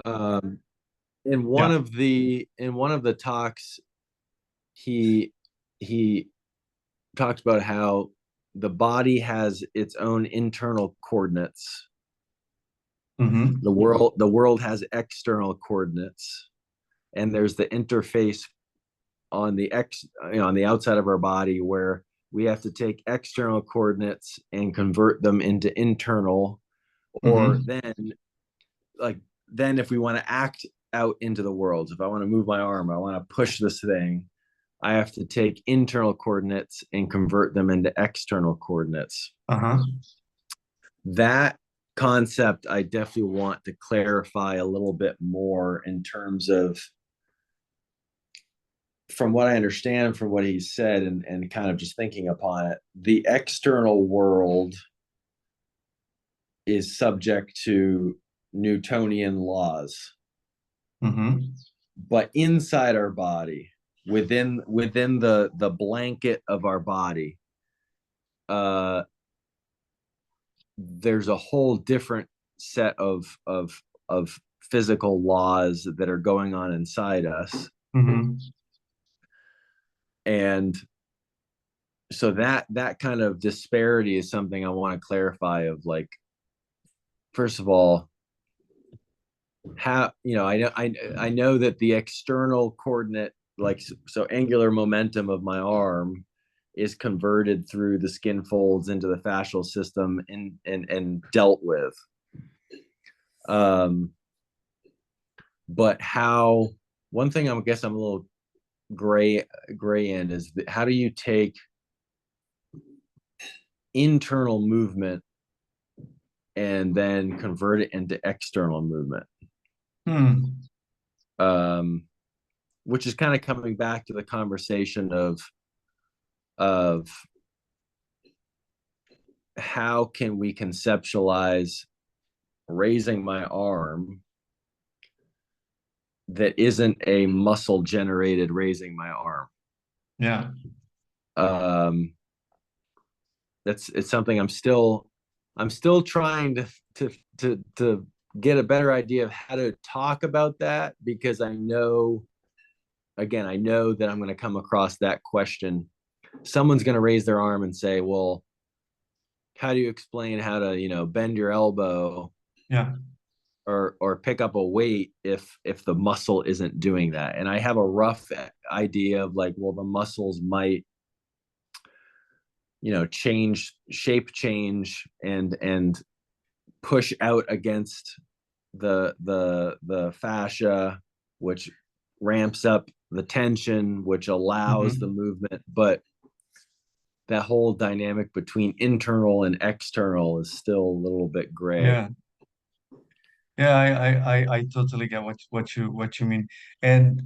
Um, Yeah. in one of the talks, he he talked about how the body has its own internal coordinates. Hmm. The world has external coordinates, and there's the interface on on the outside of our body where we have to take external coordinates and convert them into internal, or Hmm. like then if we want to act out into the world, if I want to move my arm, I want to push this thing, I have to take internal coordinates and convert them into external coordinates. Uh-huh. That concept I definitely want to clarify a little bit more in terms of, from what I understand from what he said, and kind of just thinking upon it, the external world is subject to Newtonian laws, Hmm. but inside our body, within the blanket of our body, uh, there's a whole different set of physical laws that are going on inside us, Hmm. and so that kind of disparity is something I want to clarify. Of like, first of all, how, I know that the external coordinate, like, so angular momentum of my arm is converted through the skin folds into the fascial system and dealt with. um but how, one thing I guess I'm a little gray in is that how do you take internal movement and then convert it into external movement? Hmm. um which is kind of coming back to the conversation of how can we conceptualize raising my arm that isn't a muscle generated raising my arm? Yeah. um it's something I'm still trying to get a better idea of how to talk about that, because I know, again, I know that I'm going to come across that question. Someone's going to raise their arm and say, well, how do you explain how to, bend your elbow Yeah. or pick up a weight if the muscle isn't doing that? And I have a rough idea of like, well, the muscles might, change shape, change and push out against the fascia, which ramps up the tension, which allows the Hmm. movement. But that whole dynamic between internal and external is still a little bit gray. Yeah. Yeah, I totally get what you mean. And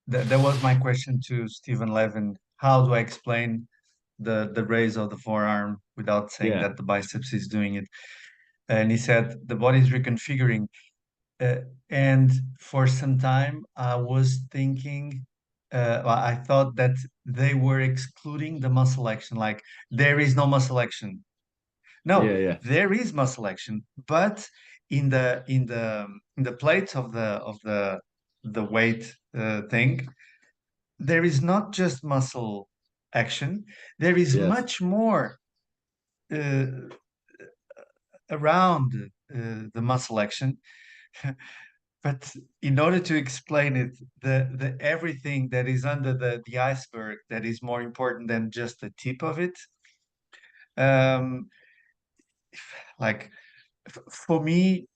that was my question to Stephen Levin. How do I explain the raise of the forearm without saying Yeah, that the biceps is doing it? And he said the body is reconfiguring. Uh, and for some time, I was thinking, well, I thought that they were excluding the muscle action, like there is no muscle action. yeah, No, yeah, there is muscle action, but in the plates of the weight thing, there is not just muscle action. There is yes, much more uh, around the muscle action. But in order to explain it, the everything that is under the iceberg that is more important than just the tip of it, um, like for me,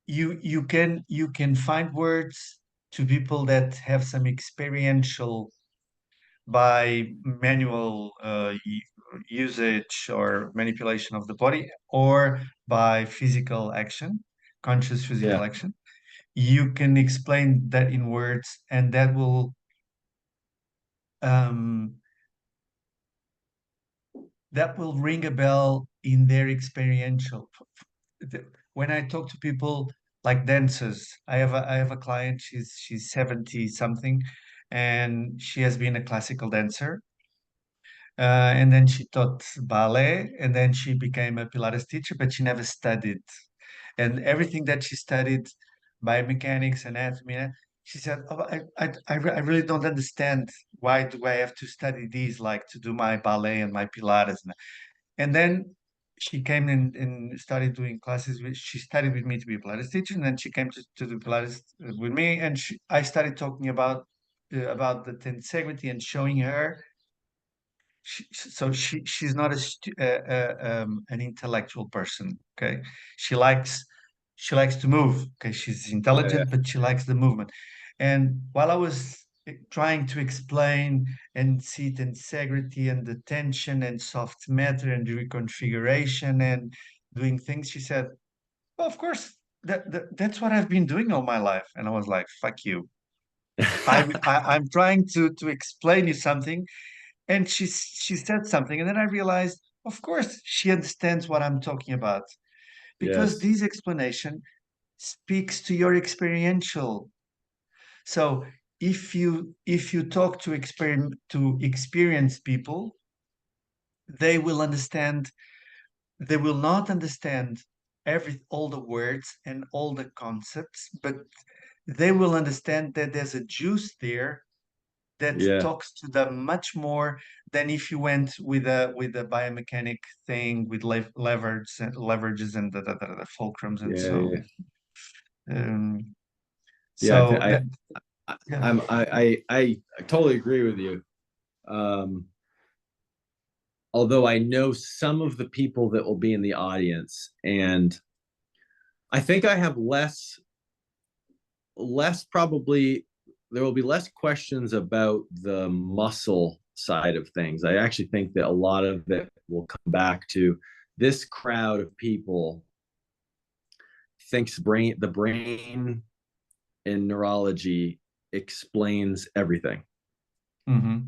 you can find words to people that have some experiential by manual usage or manipulation of the body, or by physical action, conscious yeah, physical action. You can explain that in words, and um, that will ring a bell in their experiential. When I talk to people like dancers, I have a client. She's 70 something, and she has been a classical dancer. And then she taught ballet, and then she became a Pilates teacher, but she never studied. and everything that she studied, biomechanics, anatomy. She said, "Oh, I really don't understand. Why do I have to study these, like to do my ballet and my Pilates?" And then she came in and started doing classes. She studied with me to be a Pilates teacher, and then she came to do Pilates with me. And I started talking about the tensegrity and showing her. She's not an intellectual person. Okay, she likes she likes to move. Okay, she's Yeah, yeah, intelligent, but she likes the movement. And while I was trying to explain and see the integrity and the tension and soft matter and reconfiguration and doing things, she said, "Well, of course, that's what I've been doing all my life." And I was like, "Fuck you." I'm trying to explain you something, and she said something, and then I realized, of course, she understands what I'm talking about, because yes, this explanation speaks to your experiential. So if you talk to experienced people, they will understand. They will not understand all the words and all the concepts, but they will understand that there's a juice there that yeah, talks to them much more than if you went with a biomechanic thing with leverages and the fulcrums and yeah, so yeah, um, yeah. so that I yeah. I'm I totally agree with you. Um, Although I know some of the people that will be in the audience, and I think I have less probably there will be less questions about the muscle side of things. I actually think that a lot of it will come back to this crowd of people thinks the brain and neurology explains everything. Hmm.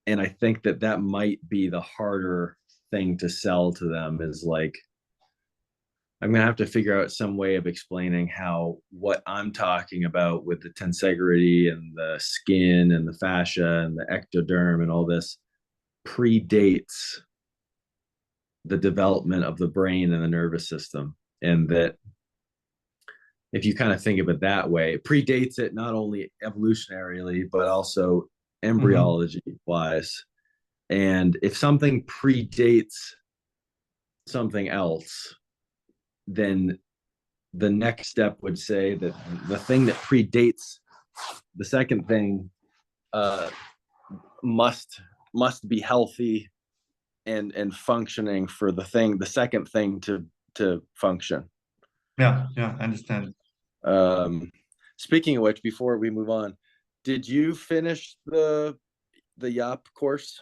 And I think that that might be the harder thing to sell to them is like I'm gonna have to figure out some way of explaining how what I'm talking about with the tensegrity and the skin and the fascia and the ectoderm and all this predates the development of the brain and the nervous system. And that if you kind of think of it that way, it predates it not only evolutionarily, but also Hmm. embryology wise. And if something predates something else, then the next step would say that the thing that predates the second thing uh, must be healthy and functioning for the second thing to function. Yeah, yeah, I understand. Um, Speaking of which, before we move on, did you finish the YAP course?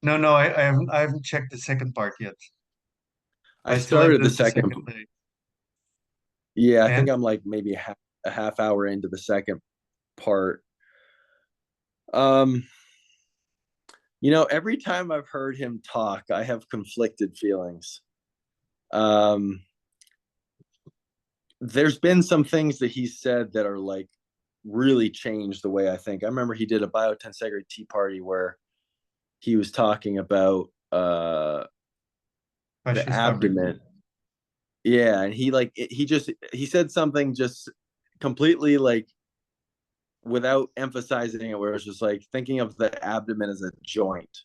No, no, I haven't checked the second part yet. I I still have started the the second. second day. Yeah, I think And I'm like maybe a half hour into the second part. Um, every time I've heard him talk, I have conflicted feelings. Um, there's been some things that he said that are like really changed the way I think. I remember he did a biotensegrid tea party where he was talking about the fasciist fabric. abdomen. Yeah, and he said something just completely like without emphasizing it, where it's just like thinking of the abdomen as a joint.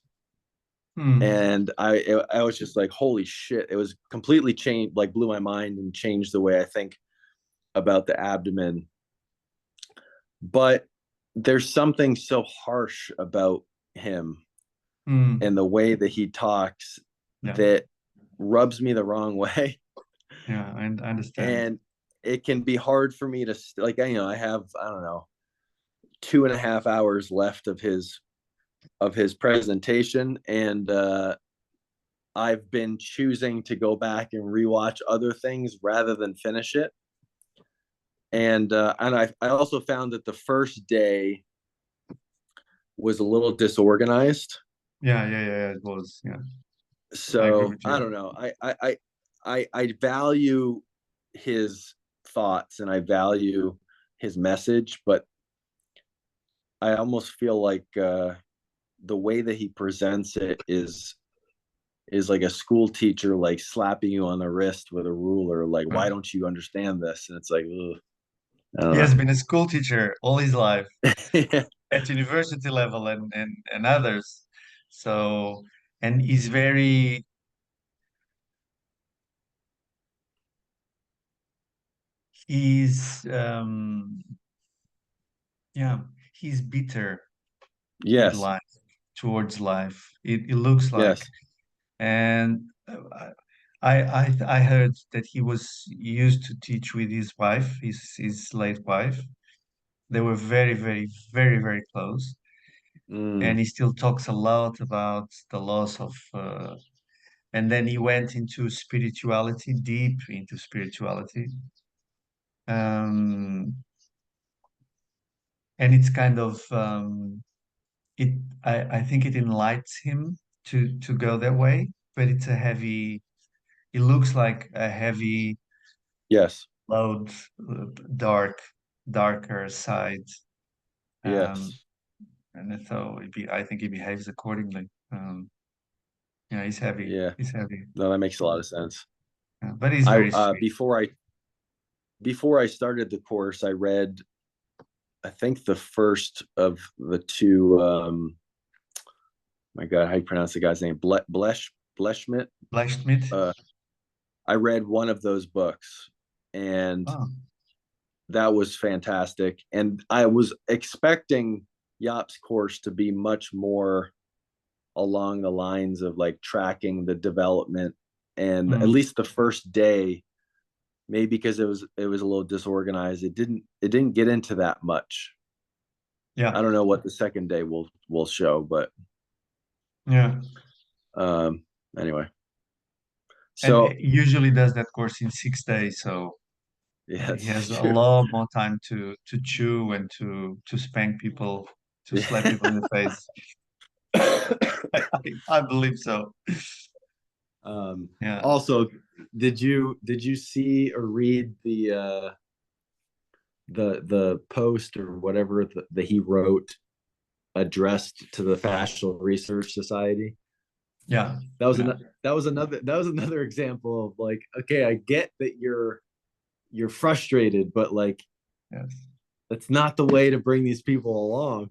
Hmm. And I was just like, holy shit! It was completely changed, like blew my mind and changed the way I think about the abdomen. But there's something so harsh about him and Hmm. the way that he talks Yeah, that rubs me the wrong way. yeah, I understand. And it can be hard for me to like I have I don't know 2.5 hours left of his presentation, and I've been choosing to go back and rewatch other things rather than finish it. And I also found that the first day was a little disorganized. Yeah, yeah, yeah, yeah, it was. Yeah, I agree So with I you. don't know. I value his thoughts and I value his message, but I almost feel like the way that he presents it is like a school teacher like slapping you on the wrist with a ruler, like, why Right. don't you understand this? And it's like, ugh, I He don't has been a school teacher all his life know. at university level and others. So, and he's very, he's, yeah, he's bitter with Yes, life, towards life. It looks like. yes. And I heard that he was used to teach with his wife, his late wife. They were very, very, very, very close. And Mm, he still talks a lot about the loss of, and then he went into spirituality, deep into spirituality. Um, and it's kind of, it, I think it enlightens him to go that way, but it's a heavy, it looks like a heavy yes, loud, dark, darker side. Um, yes, and so I think he behaves accordingly. Yeah, he's heavy. yeah. He's heavy. No, that makes a lot of sense. But he's I very sweet. before I started the course, I read, I think, the first of the two. My God, how do you pronounce the guy's name? Bleshmit. Blacksmith. Uh, I read one of those books, and Oh, that was fantastic. And I was expecting Yap's course to be much more along the lines of like tracking the development, and at mm, least the first day, maybe because it was a little disorganized, it didn't get into that much. I yeah, don't know what the second day will show, but yeah. um anyway. And So he usually does that course in 6 days, so yeah, he it's has a true. lot more time to chew and to spank people, to slap Yeah. people in the face. I believe so. um Yeah, Also, did you see or read the post or whatever that he wrote addressed to the Fascial Research Society? yeah, That was yeah. an, that was another example of like, okay, I get that you're frustrated, but like Yes. that's not the way to bring these people along.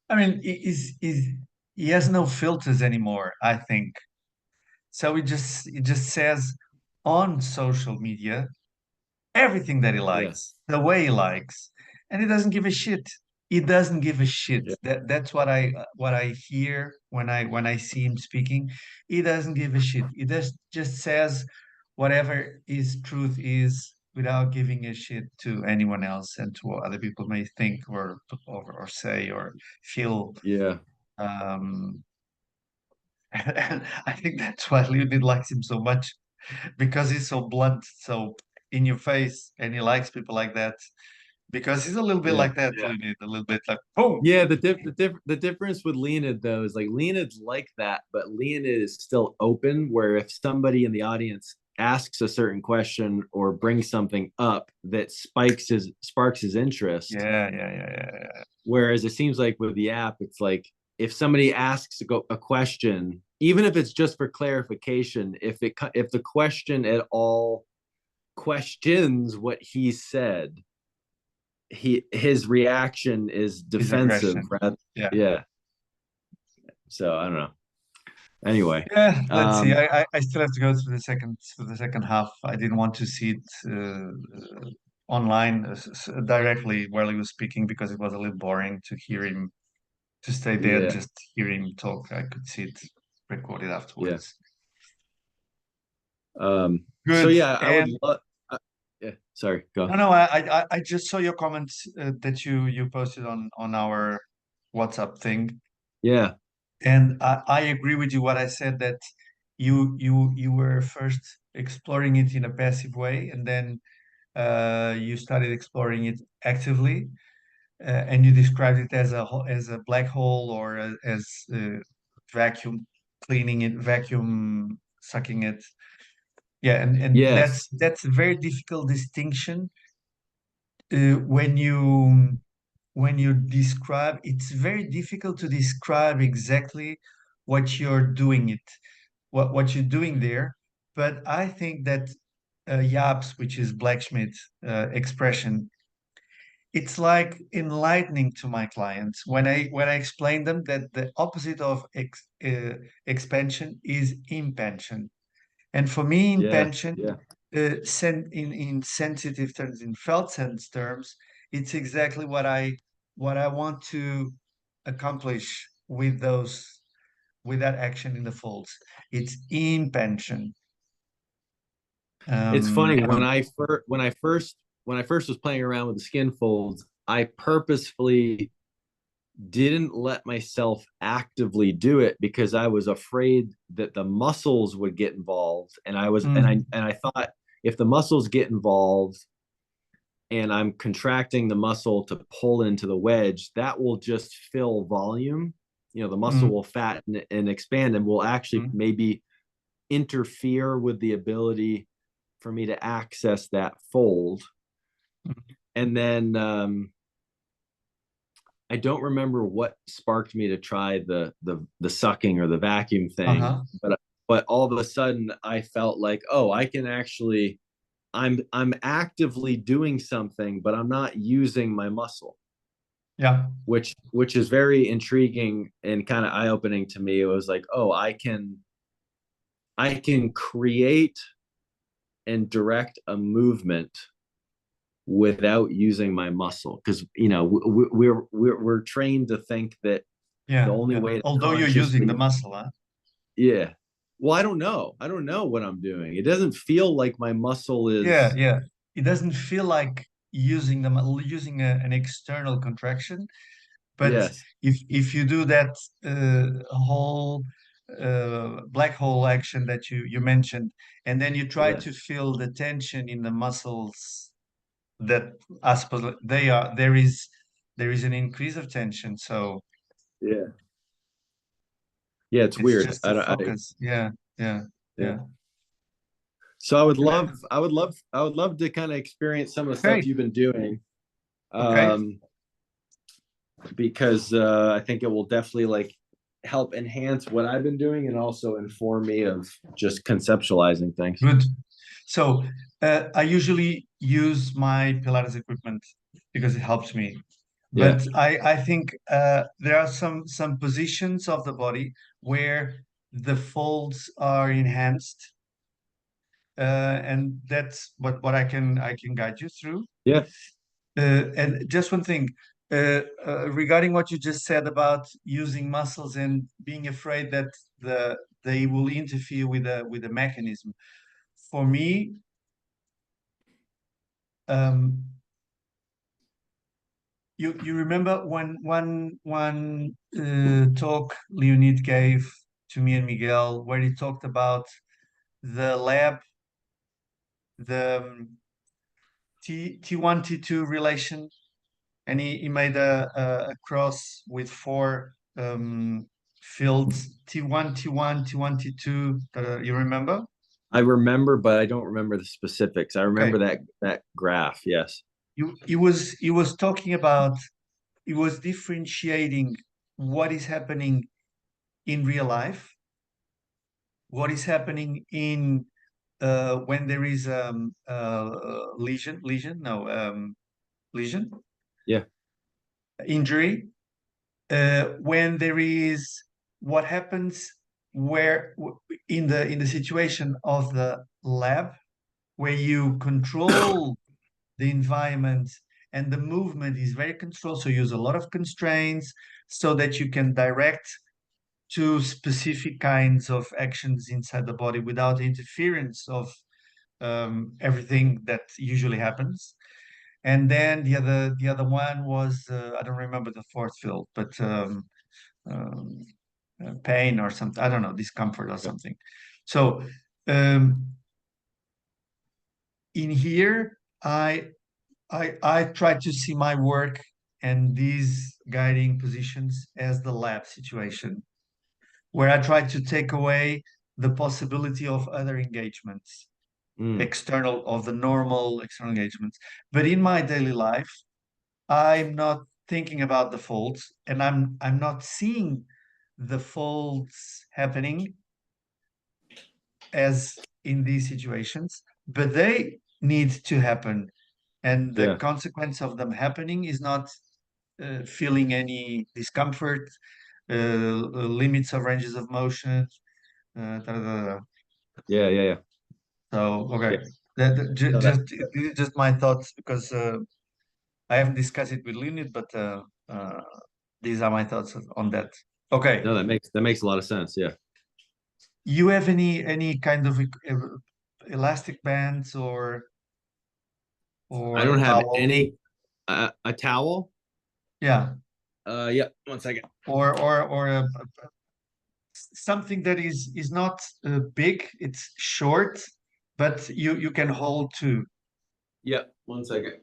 I mean, he has no filters anymore, I think. So he just says on social media everything that he Yeah, likes, the way he likes, and he doesn't give a shit. He doesn't give a shit. yeah, That's what I hear when I see him speaking. He doesn't give a shit. He just says whatever his truth is without giving a shit to anyone else and to what other people may think or say or feel. yeah, Um, and I think that's why Leonid likes him so much because he's so blunt, so in your face, and he likes people like that because he's a little bit yeah. like that, yeah. Leonid, a little bit like boom. Yeah, the difference with Leonid though is like Leonid's like that, but Leonid is still open. Where if somebody in the audience asks a certain question or brings something up that sparks his interest, Yeah, yeah, yeah, yeah, yeah. whereas it seems like with the app, it's like if somebody asks a question, even if it's just for clarification, if the question at all questions what he said, his reaction is His defensive, aggression. rather. Yeah, Yeah. So I don't know. Anyway, yeah. Let's see. um, I still have to go through the second half. I didn't want to see it online directly while he was speaking because it was a little boring to hear him to stay there and yeah, just hear him talk. I could see it recorded yeah. afterwards. So Good. yeah, I would And love. Yeah, sorry, go. no, I just saw your comments that you posted on our WhatsApp thing, Yeah, and I agree with you. What I said that you were first exploring it in a passive way, and then you started exploring it actively, and you described it as as a black hole or as vacuum cleaning it, vacuum sucking it. Yeah, and yes, that's a very difficult distinction when you describe, it's very difficult to describe exactly what you're doing it. what you're doing there. But I think that yaps, which is blacksmith expression, it's like enlightening to my clients when I explain them that the opposite of expansion is impansion. And for me, Yeah, impansion, yeah. in sensitive terms, in felt sense terms, it's exactly what I want to accomplish with that action in the folds. It's impansion. It's funny Yeah. when I first was playing around with the skin folds, I purposefully didn't let myself actively do it because I was afraid that the muscles would get involved. And I was Mm, and I thought if the muscles get involved and I'm contracting the muscle to pull into the wedge, that will just fill volume. You know, the muscle mm, will fatten and expand and will actually mm, maybe interfere with the ability for me to access that fold. mm. And then I don't remember what sparked me to try the sucking or the vacuum thing, Uh-huh. but all of a sudden I felt like, oh, I can actually I'm actively doing something, but I'm not using my muscle, Yeah. which is very intriguing and kind of eye-opening to me. It was like, oh, I can create and direct a movement without using my muscle because we're trained to think that the Yeah. only Yeah. way to Although you're using the consciously, muscle, huh? yeah, well, I don't know what I'm doing. It doesn't feel like my muscle Yeah. is, Yeah. It doesn't feel like using an external contraction. But yes, if you do that whole black hole action that you mentioned, and then you try yeah, to feel the tension in the muscles that I suppose there is an increase of tension. So yeah, yeah, it's it's weird. just to focus. Yeah, yeah, Yeah, yeah. so Uh, I would love to kind of experience some of the stuff Okay, you've been doing, okay, um because I think it will definitely like help enhance what I've been doing and also inform me of just conceptualizing things. good. So I usually use my Pilates equipment because it helps me. Yeah, But I think there are some positions of the body where the folds are enhanced, and that's what I can guide you through. yeah, And just one thing, regarding what you just said about using muscles and being afraid that they will interfere with the mechanism. For me, um, you remember one talk Leonid gave to me and Miguel where he talked about the lab, the T1 T2 relation, and he made a cross with four fields T1 T1 T1 T2. You remember? I remember, but I don't remember the specifics. I remember Okay. that graph. Yes. He was talking about, he was differentiating what is happening in real life, what is happening in when there is lesion, Yeah. injury, when there is what happens where in the situation of the lab where you control the environment and the movement is very controlled, so you use a lot of constraints so that you can direct to specific kinds of actions inside the body without interference of everything that usually happens. And then the other one was I don't remember the fourth field, but um, pain or something. I don't know, discomfort or Yeah. something. So um, in here, I try to see my work and these guiding positions as the lab situation, where I try to take away the possibility of other engagements, Mm, external of the normal external engagements. But in my daily life, I'm not thinking about the folds, and I'm not seeing the folds happening as in these situations, but they need to happen. And the Yeah. consequence of them happening is not feeling any discomfort, limits of ranges of motion. Yeah. Yeah. Yeah. So, Yeah. okay, No, that this is just my thoughts because I haven't discussed it with Leonid, but uh, these are my thoughts on that. Okay, no, that makes a lot of sense. Yeah. you have any kind of elastic bands I or don't a have towel? any a towel. Yeah, Yeah. 1 second. or something that is not big, it's short, but you can hold too. Yeah. 1 second.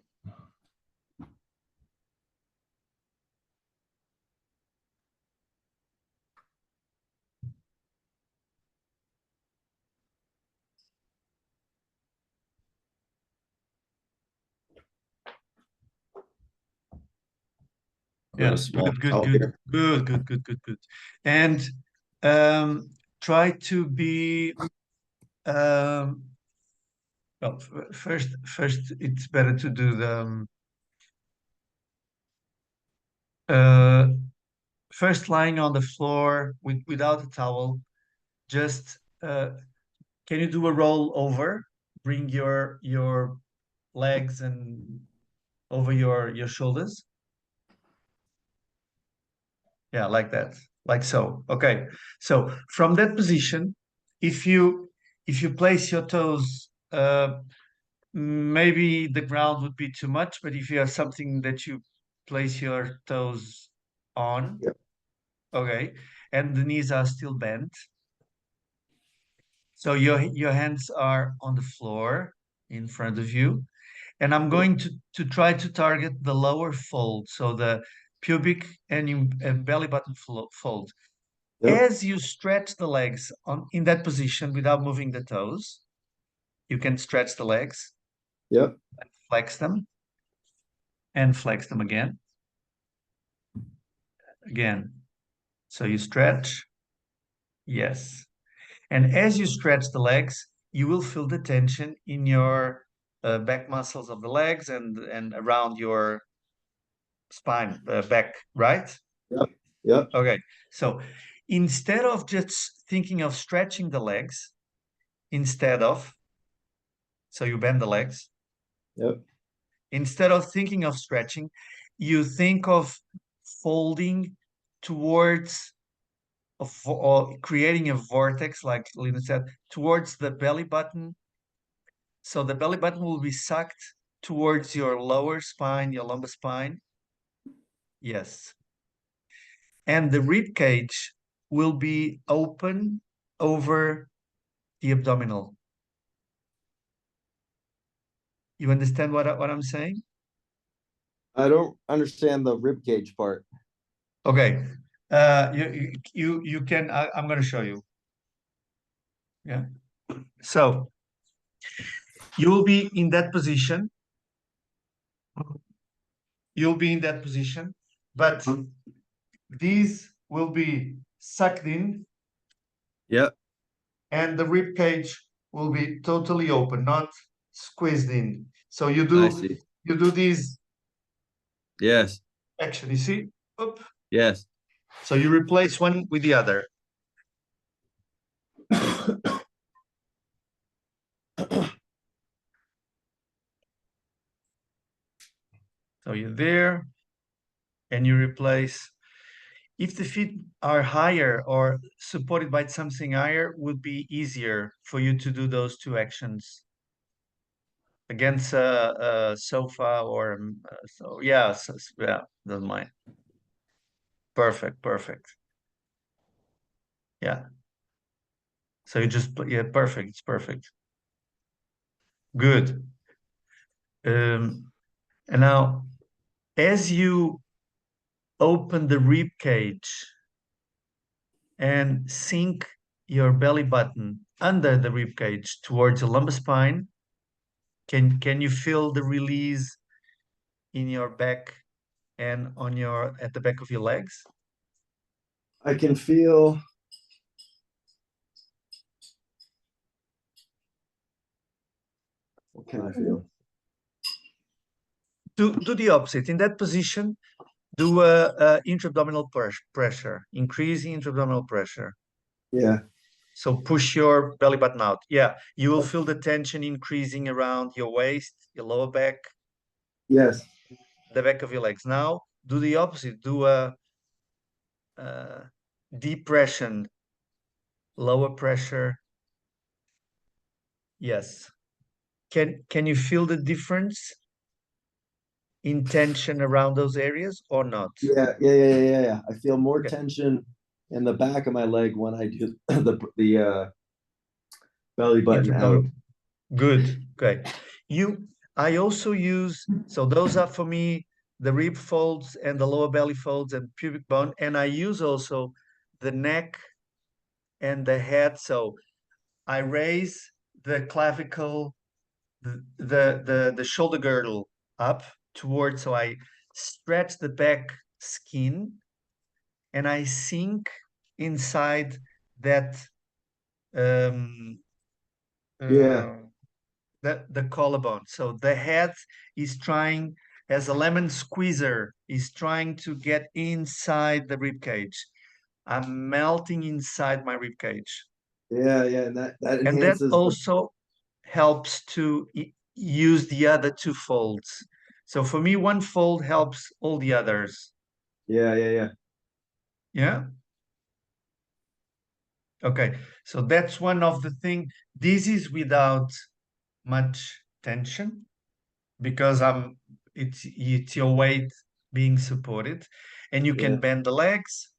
I've got a Yeah, small good, good, towel good, here. good, good, good, good, good. And um, try to be um, well. First, it's better to do the uh, first lying on the floor without a towel. Just can you do a roll over? Bring your legs and over your shoulders. Yeah, like that, like so. Okay. So from that position, if you place your toes, maybe the ground would be too much, but if you have something that you place your toes on, Yeah. okay, and the knees are still bent, so your hands are on the floor in front of you, and I'm Yeah. going to try to target the lower fold, so the pubic and belly button fold. Yep. As you stretch the legs on in that position without moving the toes, you can stretch the legs, Yep. flex them, and flex them again, again. So you stretch, yes. And as you stretch the legs, you will feel the tension in your back muscles of the legs and around your spine, back, right? Yep. Yep. Okay. So instead of just thinking of stretching the legs, instead of, so you bend the legs, Yep. instead of thinking of stretching, you think of folding towards or creating a vortex, like Lina said, towards the belly button. So the belly button will be sucked towards your lower spine, your lumbar spine. Yes. And the rib cage will be open over the abdominal. You understand what I'm saying? I don't understand the rib cage part. Okay. You can. I'm going to show you. Yeah. So you will be in that position. You'll be in that position, but these will be sucked in, Yep. and the rib cage will be totally open, not squeezed in. So I see. you do these Yes. action. You see? Oop. Yes. So you replace one with the other. So you're there, and you replace. If the feet are higher or supported by something higher, would be easier for you to do those two actions against a sofa or so. Yeah, yeah, doesn't mind. Perfect, perfect. Yeah. So you just yeah, perfect. It's perfect. Good. And now, as you open the rib cage and sink your belly button under the rib cage towards the lumbar spine, can you feel the release in your back and on your at the back of your legs? I can feel What can I feel? Do the opposite. In that position, do a intra-abdominal pressure, increase intra-abdominal pressure. Yeah. So push your belly button out. Yeah, you will feel the tension increasing around your waist, your lower back, Yes. the back of your legs. Now do the opposite. Do a depression, lower pressure. Yes. Can you feel the difference in tension around those areas or not? Yeah. I feel more Okay. tension in the back of my leg when I do the belly button out. Intra-abdominal. Good. Okay. You, I also use, so those are for me the rib folds and the lower belly folds and pubic bone. And I use also the neck and the head. So I raise the clavicle, the shoulder girdle up towards, so I stretch the back skin and I sink inside that um Yeah. uh, the collarbone. So the head is trying, as a lemon squeezer, is trying to get inside the rib cage. I'm melting inside my rib cage. Yeah. And that And that enhances the, also helps to use the other two folds. So for me, one fold helps all the others. yeah. Yeah. Okay. So that's one of the thing. This is without much tension because it's your weight being supported, and you Yeah. can bend the legs.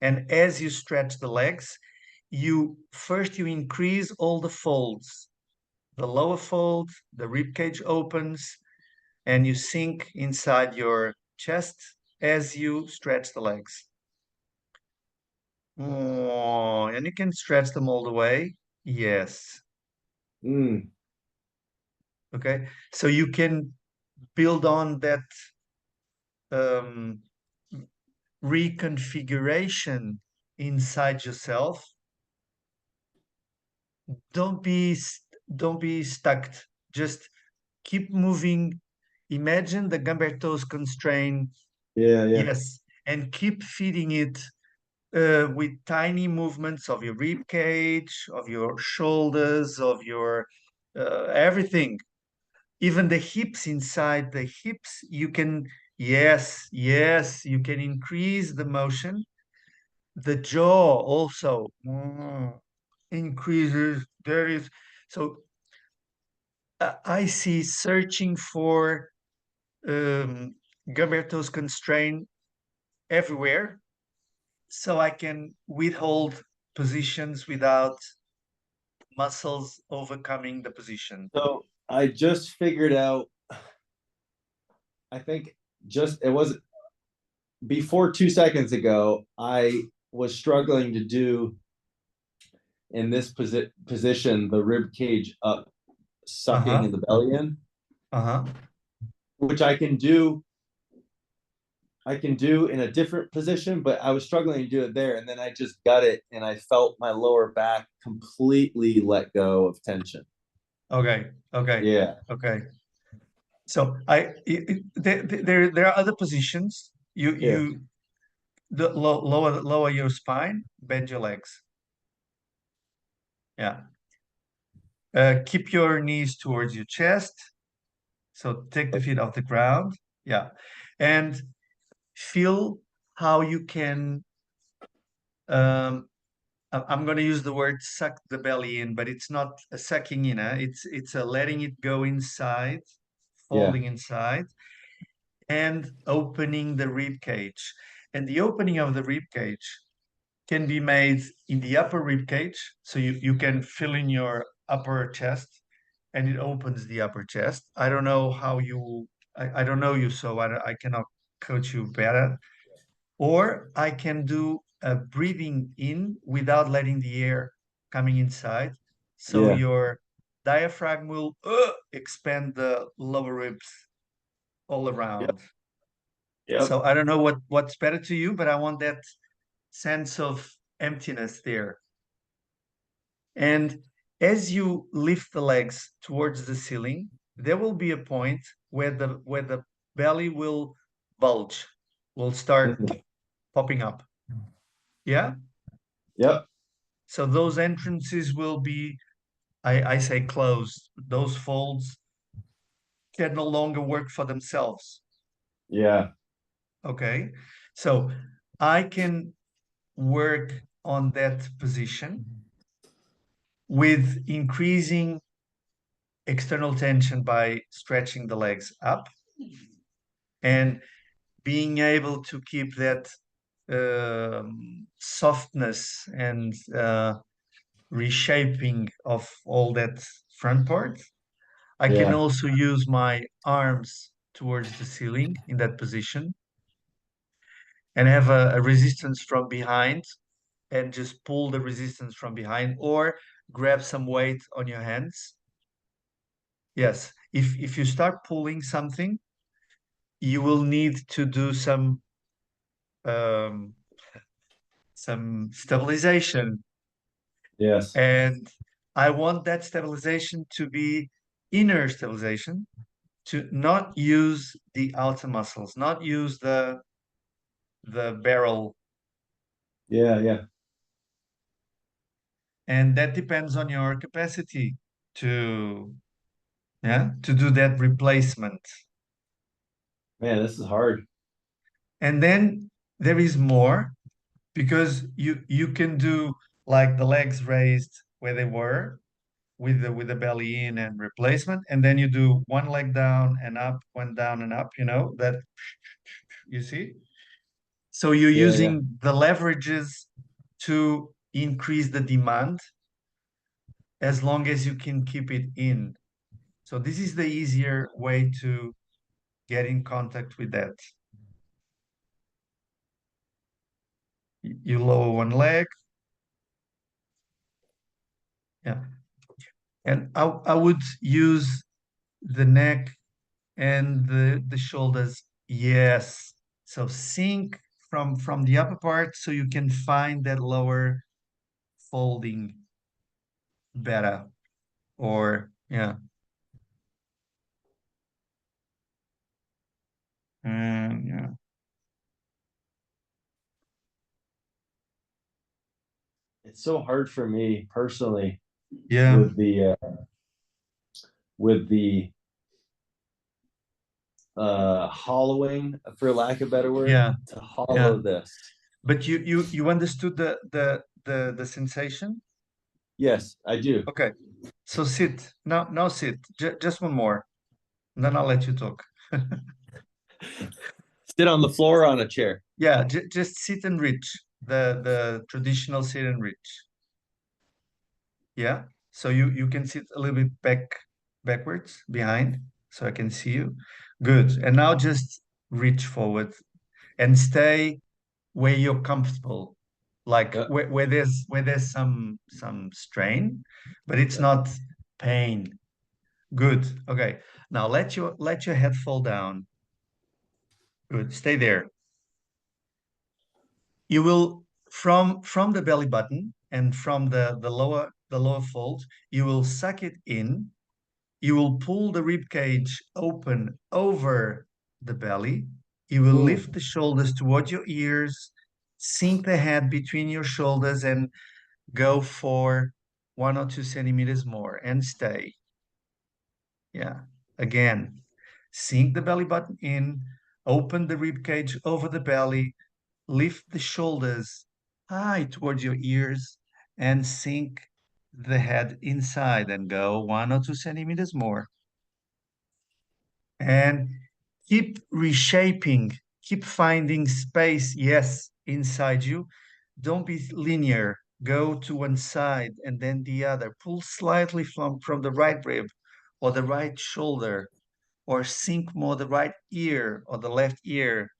And as you stretch the legs, you increase all the folds. The lower fold, the rib cage opens, and you sink inside your chest as you stretch the legs. Oh, and you can stretch them all the way. Yes. Mm. Okay. So you can build on that um, reconfiguration inside yourself. Don't be don't be stuck. Just keep moving. Imagine the Gamberto's constraint. Yeah. Yes, and keep feeding it with tiny movements of your rib cage, of your shoulders, of your everything. Even the hips, inside the hips, you can, yes, you can increase the motion. The jaw also increases. There is, so I see searching for um, Gilberto's constraint everywhere, so I can withhold positions without muscles overcoming the position. So I just figured out, I think just it was before 2 seconds ago, I was struggling to do in this position the rib cage up, sucking Uh-huh. the belly in, Uh-huh. which I can do in a different position, but I was struggling to do it there, and then I just got it, and I felt my lower back completely let go of tension. Okay. Okay. Yeah, Okay. So there are other positions. yeah, The lower your spine, bend your legs. Yeah. Keep your knees towards your chest. So take the feet off the ground. Yeah. And feel how you can um I'm going to use the word suck the belly in, but it's not a sucking in, it's a letting it go inside, yeah, folding inside, and opening the rib cage. And the opening of the rib cage can be made in the upper rib cage. So you can fill in your upper chest and it opens the upper chest. I don't know how you, I don't know you, so I cannot coach you better. Or I can do a breathing in without letting the air coming inside. So yeah, your diaphragm will expand the lower ribs all yep, around. yep. So I don't know what's better to you, but I want that sense of emptiness there. And as you lift the legs towards the ceiling, there will be a point where the belly will bulge, will start Mhm. popping up. Yeah. Yep. So those entrances will be, I say closed. Those folds can no longer work for themselves. Yeah. Okay. So I can work on that position with increasing external tension by stretching the legs up and being able to keep that softness and reshaping of all that front part. I can Yeah. also use my arms towards the ceiling in that position and have a resistance from behind and just pull the resistance from behind or grab some weight on your hands. Yes, if you start pulling something, you will need to do um, some stabilization. Yes. And I want that stabilization to be inner stabilization, to not use the outer muscles, not use the barrel. Yeah. Yeah. And that depends on your capacity to to do that replacement. Man, this is hard. And then there is more because you can do like the legs raised where they were with the belly in and replacement, and then you do one leg down and up, one down and up, that you see. So you're Yeah. Yeah. using the leverages to increase the demand as long as you can keep it in. So this is the easier way to get in contact with that. You lower one leg, yeah, and I would use the neck and the shoulders. Yes. So sink from the upper part so you can find that lower folding better. Or yeah. Yeah. It's so hard for me personally Yeah. with the hollowing, for lack of a better word, Yeah. to Yeah. hollow this. But you understood the sensation? Yes, I do. Okay. So sit. Now sit. Just one more. And then I'll let you talk. Sit on the floor on a chair. Yeah, just sit and reach. The traditional sit and reach. Yeah. So you can sit a little bit backwards behind so I can see you. Good. And now just reach forward and stay where you're comfortable. Like Yeah, where there's some strain, but it's yeah. not pain. Good. Okay. Now let your head fall down. Good. Stay there. You will from the belly button and from the lower fold, you will suck it in. You will pull the rib cage open over the belly. You will Mm. lift the shoulders toward your ears, sink the head between your shoulders, and go for 1 or 2 centimeters more and stay. Yeah. Again, sink the belly button in, open the rib cage over the belly, lift the shoulders high towards your ears, and sink the head inside and go 1 or 2 centimeters more. And keep reshaping, keep finding space, yes, inside you. Don't be linear. Go to one side and then the other. Pull slightly from the right rib or the right shoulder, or sink more the right ear or the left ear.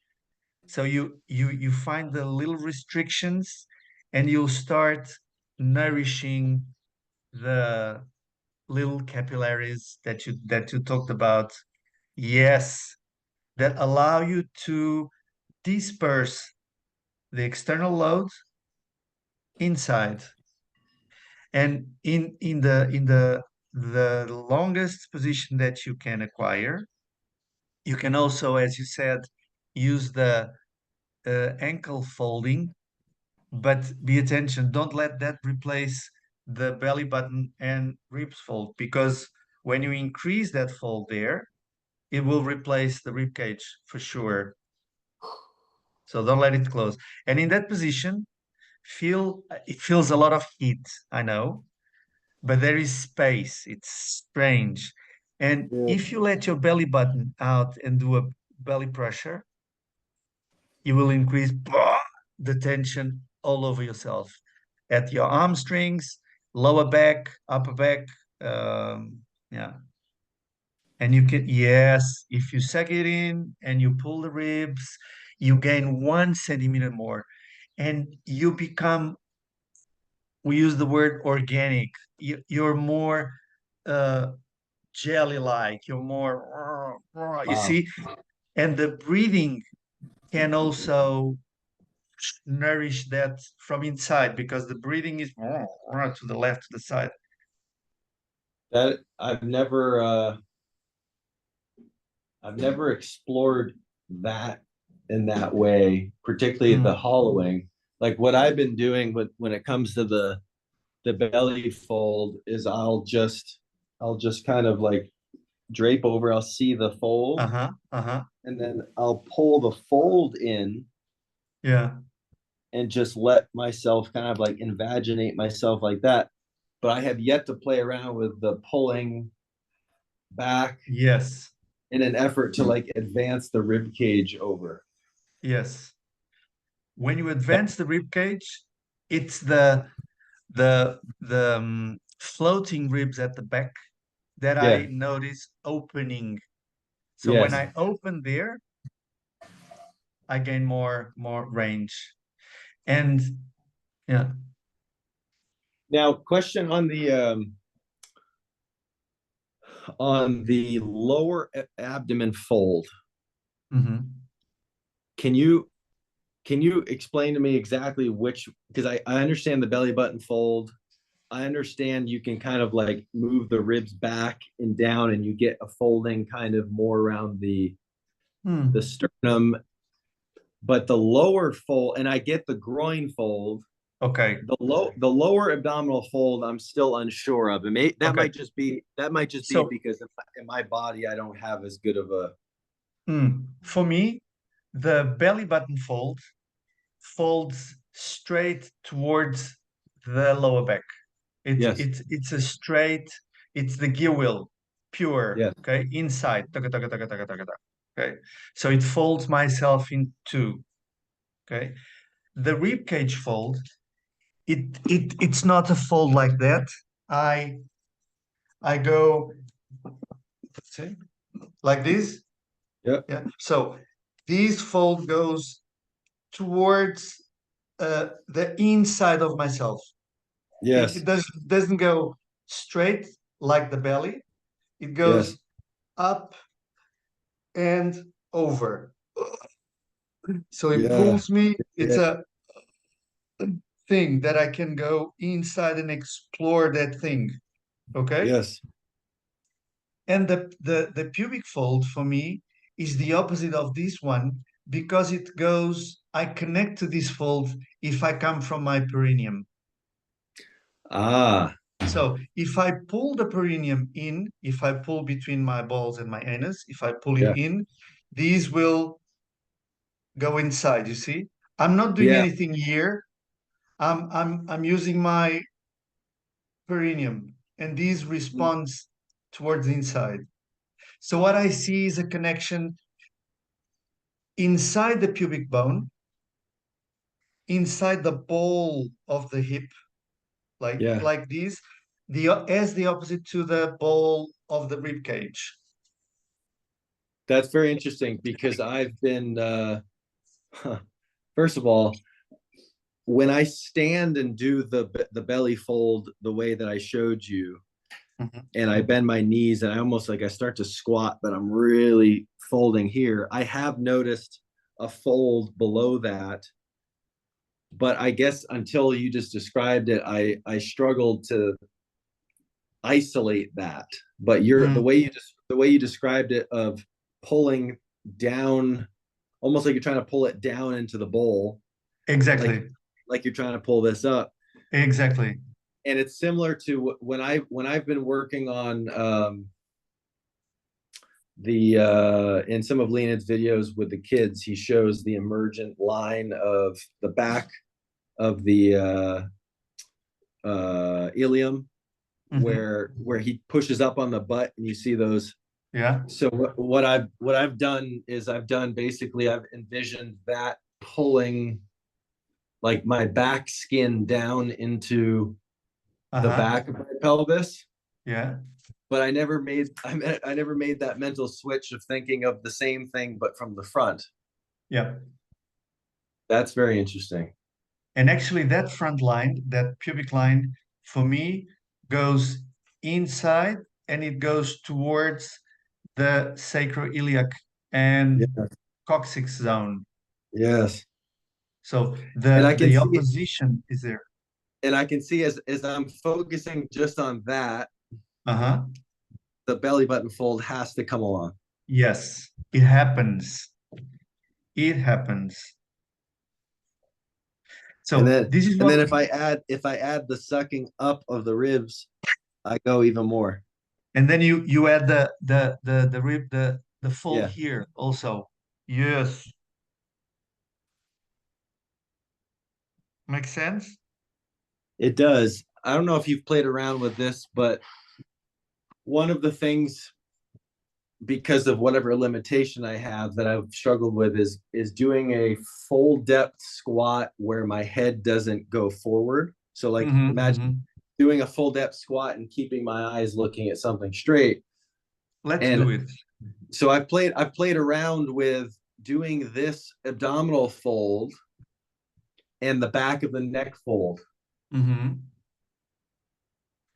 So you find the little restrictions and you'll start nourishing the little capillaries that you talked about. Yes, that allow you to disperse the external load inside. And in the longest position that you can acquire, you can also, as you said, use the ankle folding, but be attention, don't let that replace the belly button and ribs fold, because when you increase that fold there, it will replace the rib cage for sure. So don't let it close. And in that position, feel it feels a lot of heat, I know, but there is space. It's strange. And Yeah. if you let your belly button out and do a belly pressure, you will increase the tension all over yourself at your arm strings, lower back, upper back. Yeah. And you can, yes, if you suck it in and you pull the ribs, you gain 1 centimeter more and you become, we use the word organic. You're more uh, jelly-like, you're more, you Wow. see, and the breathing can also nourish that from inside because the breathing is to the left, to the side. That I've never explored that in that way, particularly the Mm. hollowing. Like what I've been doing with when it comes to the belly fold is I'll just kind of like drape over, I'll see the fold, Uh-huh. Uh-huh. and then I'll pull the fold in Yeah. and just let myself kind of like invaginate myself like that. But I have yet to play around with the pulling back Yes. in an effort to like advance the rib cage over. Yes. When you advance the rib cage, it's the floating ribs at the back that Yeah. I notice opening. So when Yes. I open there, I gain more range. And yeah. Now, question on the lower abdomen fold. Hmm. Can you explain to me exactly which, because I understand the belly button fold. I understand you can kind of like move the ribs back and down and you get a folding kind of more around the Hmm. sternum, but the lower fold, and I get the groin fold, Okay. the lower abdominal fold I'm still unsure of. And Okay. that might just be So because in my body I don't have as good of a for me, the belly button fold folds straight towards the lower back. yes, It's a straight, it's the gear wheel, pure, yes, okay, inside. Taka, taka, taka, taka, taka, taka. Okay. So it folds myself in two. Okay. The rib cage fold, it's not a fold like that. I I go, see, like this. yeah, Yeah. So this fold goes towards the inside of myself. It yes, doesn't go straight like the belly. It yes, goes up and over. So it yeah, pulls me. It's yeah, a thing that I can go inside and explore that thing. Okay. yes. And the pubic fold for me is the opposite of this one because it goes, I connect to this fold if I come from my perineum. Ah, So if I pull the perineum in, if I pull between my balls and my anus, if I pull it yeah, in, these will go inside, you see? I'm not doing yeah. anything here. I'm using my perineum and these responds towards the inside. So what I see is a connection inside the pubic bone, inside the ball of the hip, Yeah, like this, the as the opposite to the ball of the rib cage. that's very interesting because I've been first of all, when I stand and do the belly fold the way that I showed you, Mhm. and I bend my knees and I almost like I start to squat, but I'm really folding here. I have noticed a fold below that but I guess until you just described it, I struggled to isolate that. But you're Mm, the way you described it of pulling down, almost like you're trying to pull it down into the bowl, like exactly. like you're trying to pull this up. Exactly. And it's similar to when I've been working on the in some of Leonid's videos with the kids, he shows the emergent line of the back of the ilium Hmm. where he pushes up on the butt and you see those. Yeah. So what I've done is I've envisioned that pulling like my back skin down into the Uh-huh. back of my pelvis, Yeah. but I never made that mental switch of thinking of the same thing but from the front. Yeah. That's very interesting. And actually, that front line, that pubic line, for me, goes inside and it goes towards the sacroiliac and Yeah. coccyx zone. Yes. So And the opposition is there. I can see as I'm focusing just on that, Uh-huh. the belly button fold has to come along. Yes, it happens. It happens. So this is And then what, if I add the sucking up of the ribs, I go even more. and then you add the rib the fold Yeah, here also. Yes, makes sense. it does. I don't know if you've played around with this, but one of the things because of whatever limitation I have that I've struggled with is doing a full depth squat where my head doesn't go forward. So like Mm-hmm, imagine mm-hmm. doing a full depth squat and keeping my eyes looking at something straight. Let's And do it. so I've played around with doing this abdominal fold and the back of the neck fold. Mm-hmm.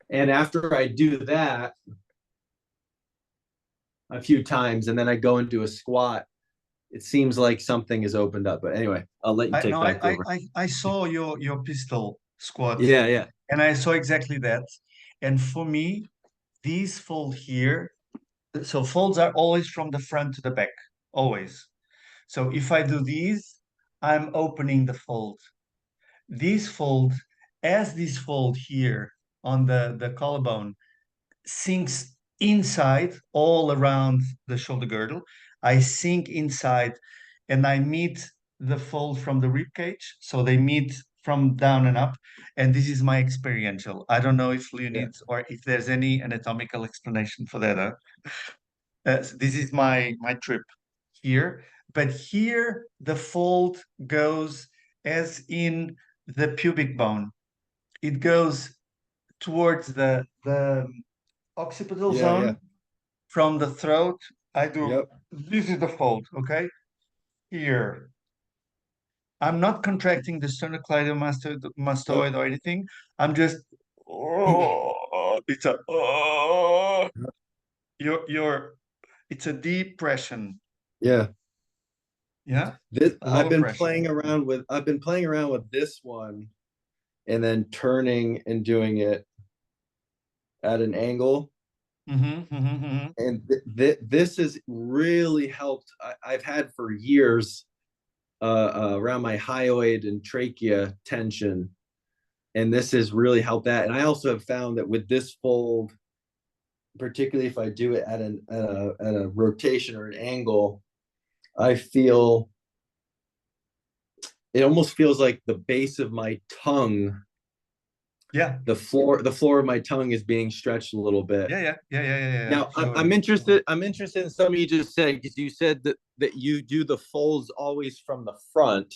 And after I do that a few times and then I go into a squat, it seems like something is opened up. But anyway, I'll let you I take no, back over. I saw your pistol squat, Yeah, yeah. and I saw exactly that. And for me, these fold here, so folds are always from the front to the back, always. So if I do these, I'm opening the fold. This fold, as this fold here on the collarbone sinks inside all around the shoulder girdle, I sink inside and I meet the fold from the rib cage. So they meet from down and up. And this is my experiential. I don't know if Yeah. Leonid's or if there's any anatomical explanation for that. This is my trip here. But here the fold goes as in the pubic bone. It goes towards the occipital Yeah, yeah. zone from the throat. I do Yep. this is the fold, okay? Here. I'm not contracting the sternocleidomastoid or anything. I'm just oh, it's a oh, you're it's a deep pressure. Yeah. Yeah, a lot I've of been pressure. playing around with this one and then turning and doing it at an angle. Mm-hmm, mm-hmm, mm-hmm. And this has really helped. I've had for years around my hyoid and trachea tension, and this has really helped that. And I also have found that with this fold, particularly if I do it at a rotation or an angle, I feel it almost feels like the base of my tongue, Yeah, the floor of my tongue is being stretched a little bit. yeah, Now sure. I'm interested in something you just said because you said that you do the folds always from the front,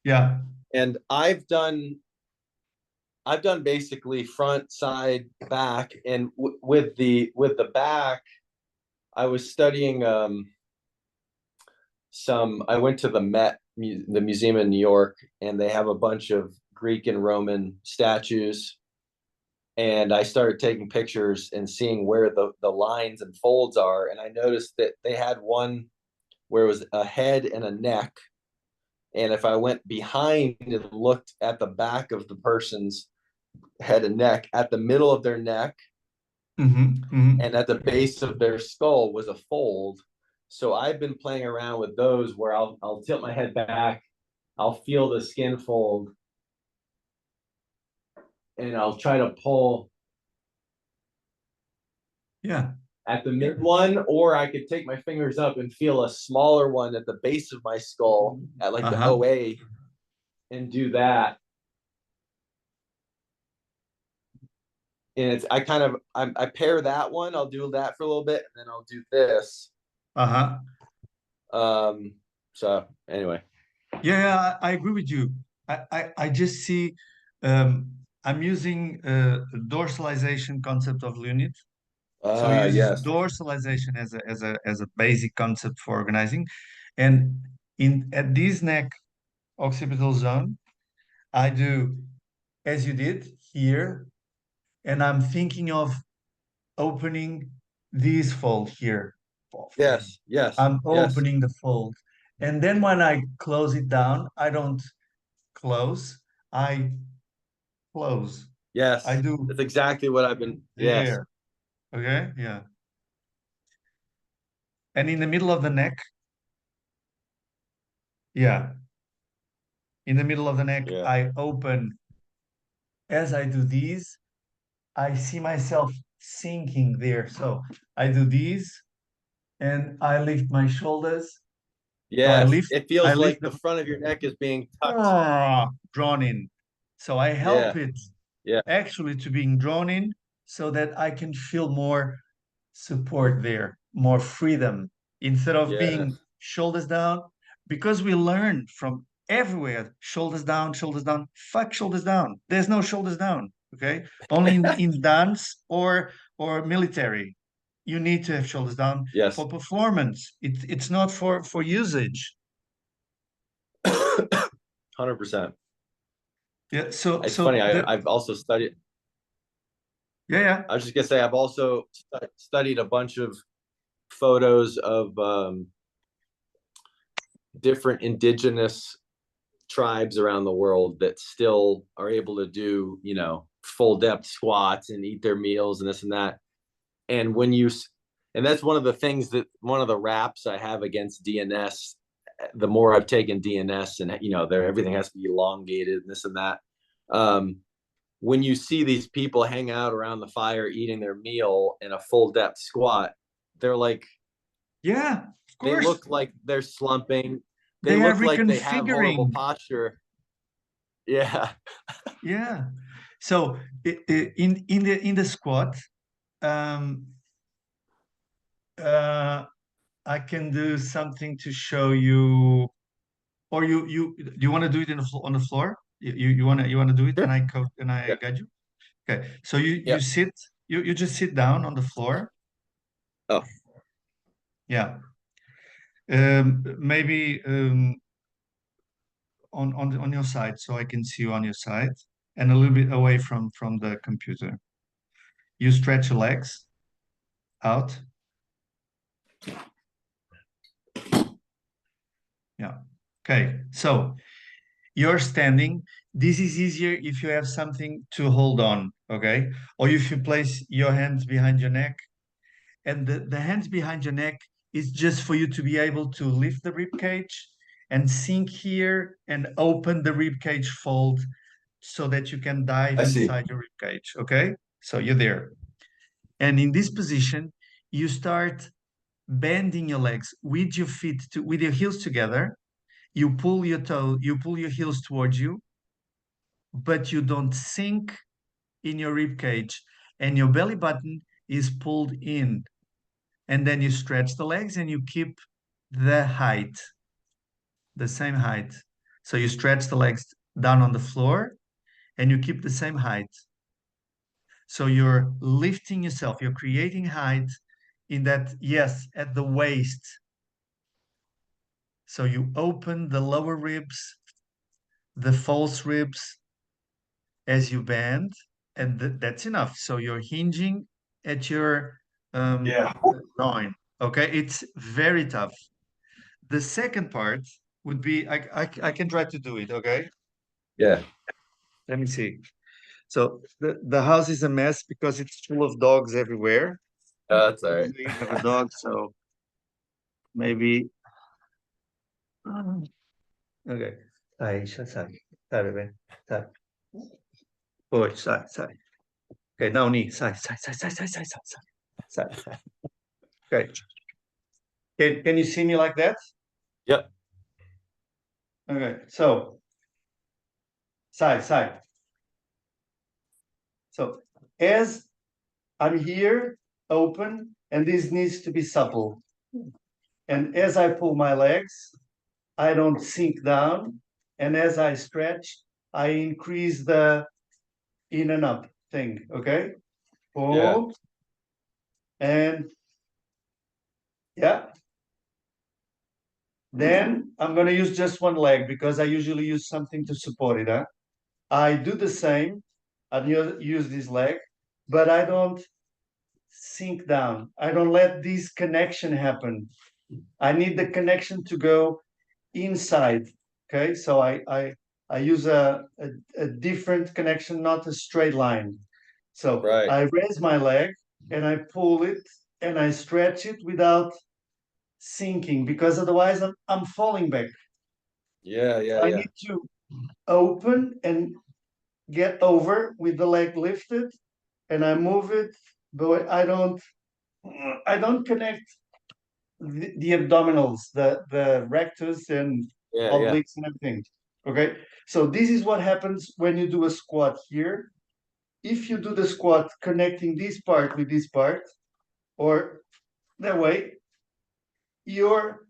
Yeah. and I've done basically front, side, back, and with the back, I was studying some. I went to the Met, the museum in New York, and they have a bunch of Greek and Roman statues. And I started taking pictures and seeing where the lines and folds are. And I noticed that they had one where it was a head and a neck, And if I went behind and looked at the back of the person's head and neck, at the middle of their neck and at the base of their skull was a fold. So I've been playing around with those where I'll tilt my head back, I'll feel the skin fold, and I'll try to pull Yeah. at the mid one, or I could take my fingers up and feel a smaller one at the base of my skull at like the Uh-huh. OA and do that. And it's I pair that one, I'll do that for a little bit, and then I'll do this. Uh-huh. So anyway. Yeah, I agree with you. I just see I'm using dorsalization concept of Leonid. So he uses Yes. dorsalization as a basic concept for organizing. And in at this neck occipital zone, I do as you did here, and I'm thinking of opening this fold here. Yes. Yes. I'm Yes. opening the fold. And then when I close it down, I don't close, I close. I Yes. do That's exactly what I've been. Yes. there. Okay, yeah. And in the middle of the neck, yeah. In the middle of the neck, Yeah. I open. As I do these, I see myself sinking there. So I do these and I lift my shoulders. So Yes. It I feels lift like the them front of your neck is being tucked. drawn in. So I help Yeah. it Yeah. actually to being drawn in so that I can feel more support there, more freedom instead of being Yes. shoulders down, because we learn from everywhere shoulders down, fuck shoulders down. There's no shoulders down, okay? Only in dance or military. You need to have shoulders down Yes. for performance. It's not for usage. 100%. Yeah. So It's funny. so the I've also studied. yeah, yeah. I was just gonna say I've also studied a bunch of photos of different indigenous tribes around the world that still are able to do, full depth squats and eat their meals and this and that. And and that's one of the things that one of the raps I have against DNS. The more I've taken DNS, and everything has to be elongated and this and that. When you see these people hang out around the fire eating their meal in a full depth squat, they're like, Yeah, of they course. look like they're slumping. They They are look like they have horrible reconfiguring. posture. Yeah. Yeah. So in the squat, um, I can do something to show you, or you do you want to do it on the floor? You wanna do it, and Sure. I Yeah. guide you. Okay. So you Yeah. sit you just sit down on the floor. Oh. Yeah. Maybe on your side, so I can see you on your side, and a little bit away from the computer. You stretch your legs out. Yeah. Okay. So you're standing. This is easier if you have something to hold on, okay? Or if you place your hands behind your neck, and the hands behind your neck is just for you to be able to lift the rib cage and sink here and open the rib cage fold so that you can dive I see. inside your rib cage, okay? So you're there. And in this position, you start bending your legs with your feet with your heels together. You pull your heels towards you, but you don't sink in your rib cage, and your belly button is pulled in. And then you stretch the legs and you keep the height, the same height. So you stretch the legs down on the floor and you keep the same height. So you're lifting yourself, you're creating height in that, yes, at the waist. So you open the lower ribs, the false ribs as you bend, and that's enough. So you're hinging at your Yeah. groin. Okay, it's very tough. The second part, would be I can try to do it, okay? Yeah. Let me see. So the house is a mess because it's full of dogs everywhere. That's all right. We have a dog, so maybe okay. Sai, sai, sai. Sai, bebê. Sai. Oi, sai, sai. Okay, now knee. Sai, sai, sai, sai, sai, sai, sai, sai. Sai, sai. Okay. Can you see me like that? Yep. Okay, so sai, sai. So as I'm here, open, and this needs to be supple. And as I pull my legs, I don't sink down. And as I stretch, I increase the in and up thing. Okay. Yeah. Hold. And yeah. Then I'm going to use just one leg because I usually use something to support it. Huh? I do the same. I use this leg, but I don't sink down. I don't let this connection happen. I need the connection to go inside. Okay, so I use a different connection, not a straight line. So Right. I raise my leg and I pull it and I stretch it without sinking because otherwise I'm falling back. Yeah. So Yeah. I Yeah. need to open and get over with the leg lifted and I move it, but I don't connect the abdominals, the rectus and Yeah. Yeah. obliques and everything. Okay, so this is what happens when you do a squat here. If you do the squat connecting this part with this part, or that way, you're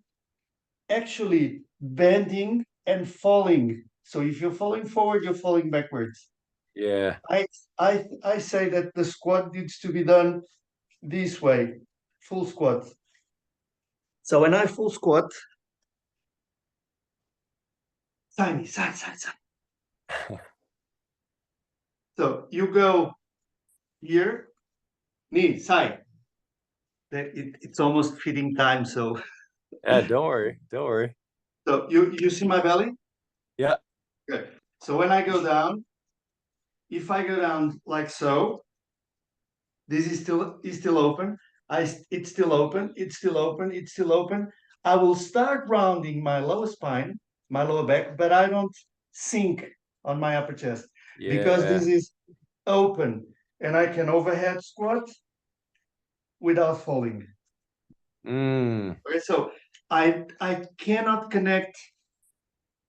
actually bending and falling. So if you're falling forward, you're falling backwards. Yeah. I I say that the squat needs to be done this way, full squat. So when I full squat, tiny, side, side, side. So you go here, knee, side. It's almost feeding time. Yeah. Don't worry. Don't worry. So you see my belly? Yeah. Good. So when I go down, if I go down like so, this is still open. It's still open. It's still open. It's still open. I will start rounding my lower spine, my lower back, but I don't sink on my upper chest because Yeah. this is open, and I can overhead squat without falling. Mm. Okay, so I cannot connect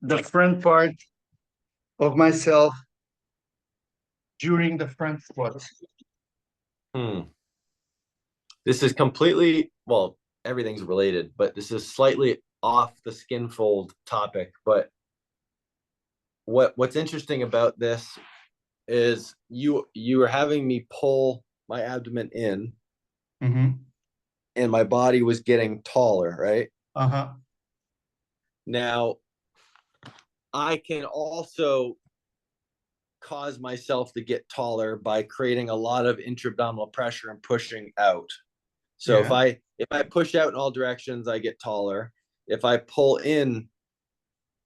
the front part of myself during the front squat. Hmm. This is completely, well, everything's related, but this is slightly off the skin fold topic. But what's interesting about this is you were having me pull my abdomen in Mm-hmm. and my body was getting taller, right? Uh-huh. Now I can also cause myself to get taller by creating a lot of intra-abdominal pressure and pushing out. So if Yeah. I push out in all directions, I get taller. If I pull in,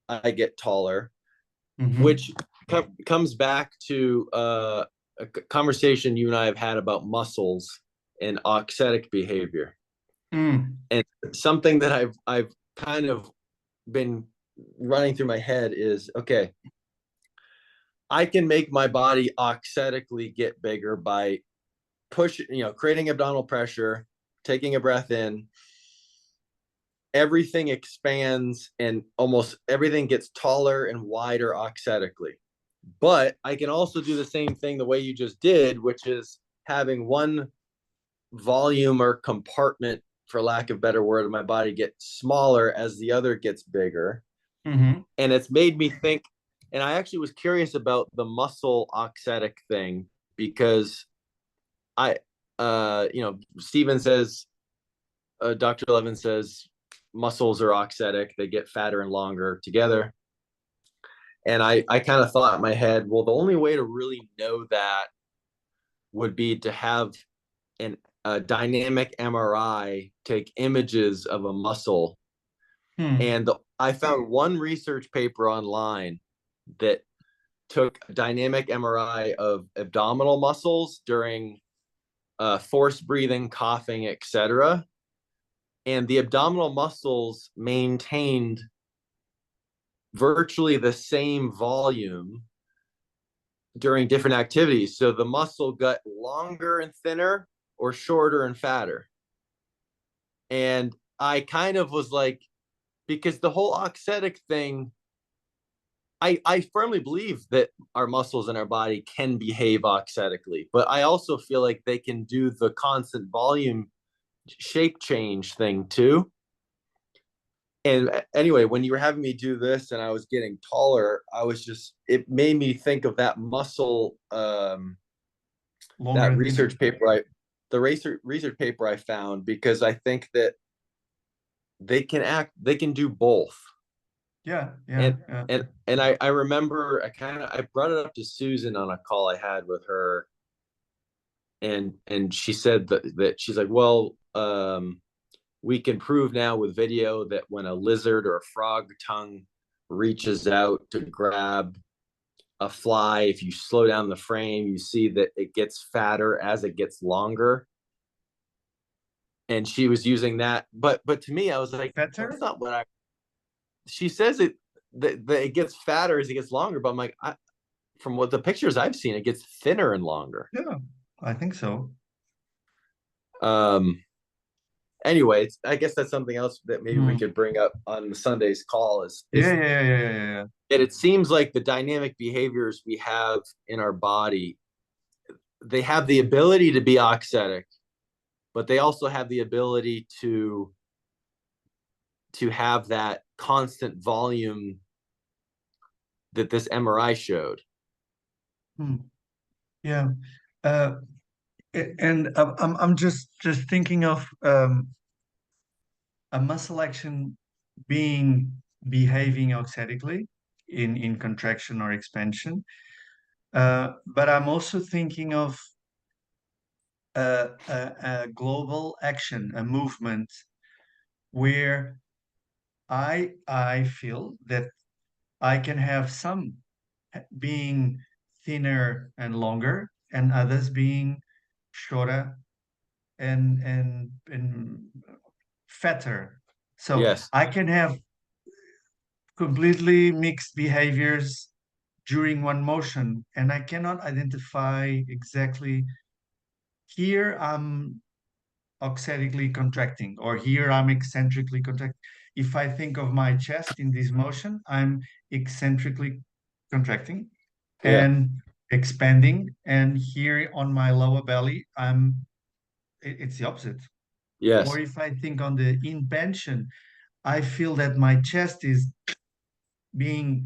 I get taller, Mm-hmm. which comes back to a conversation you and I have had about muscles and auxetic behavior. Mm. And something that I've kind of been running through my head is, okay, I can make my body auxetically get bigger by creating abdominal pressure, taking a breath in. Everything expands and almost everything gets taller and wider auxetically. But I can also do the same thing the way you just did, which is having one volume or compartment, for lack of a better word, of my body get smaller as the other gets bigger. Mm-hmm. And it's made me think, and I actually was curious about the muscle auxetic thing because Steven says, Dr. Levin says muscles are auxetic, they get fatter and longer together. And I kind of thought in my head, well, the only way to really know that would be to have a dynamic MRI take images of a muscle Hmm. And I found one research paper online that took dynamic MRI of abdominal muscles during forced breathing, coughing, etc. And the abdominal muscles maintained virtually the same volume during different activities. So the muscle got longer and thinner or shorter and fatter. And I kind of was like, because the whole auxetic thing, I firmly believe that our muscles in our body can behave auxetically, but I also feel like they can do the constant volume shape change thing too. And anyway, when you were having me do this and I was getting taller, it made me think of that muscle, Longer that and thinner. research paper I found, because I think that they can do both. Yeah, yeah, And yeah. I remember I brought it up to Susan on a call I had with her, and she said that she's like, well, we can prove now with video that when a lizard or a frog tongue reaches out to grab a fly, if you slow down the frame, you see that it gets fatter as it gets longer. And she was using that, but to me, I was like, that's Better? not what I. She says that it gets fatter as it gets longer, but I'm like, from what the pictures I've seen, it gets thinner and longer. Yeah, I think so. Um. Anyway, I guess that's something else that maybe we Hmm. could bring up on the Sunday's call Yeah, is yeah, yeah, yeah, yeah, yeah. that it seems like the dynamic behaviors we have in our body, they have the ability to be auxetic, but they also have the ability to have that constant volume that this MRI showed. Hmm. Yeah. Uh, and I'm just thinking of a muscle action behaving auxetically in contraction or expansion. But I'm also thinking of a global action, a movement where I feel that I can have some being thinner and longer, and others being shorter and fatter. So Yes, I can have completely mixed behaviors during one motion, and I cannot identify exactly here I'm auxetically contracting or here I'm eccentrically contracting. If I think of my chest in this motion, I'm eccentrically contracting yeah, and expanding, and here on my lower belly, it's the opposite. Or yes, if I think on the invention, I feel that my chest is being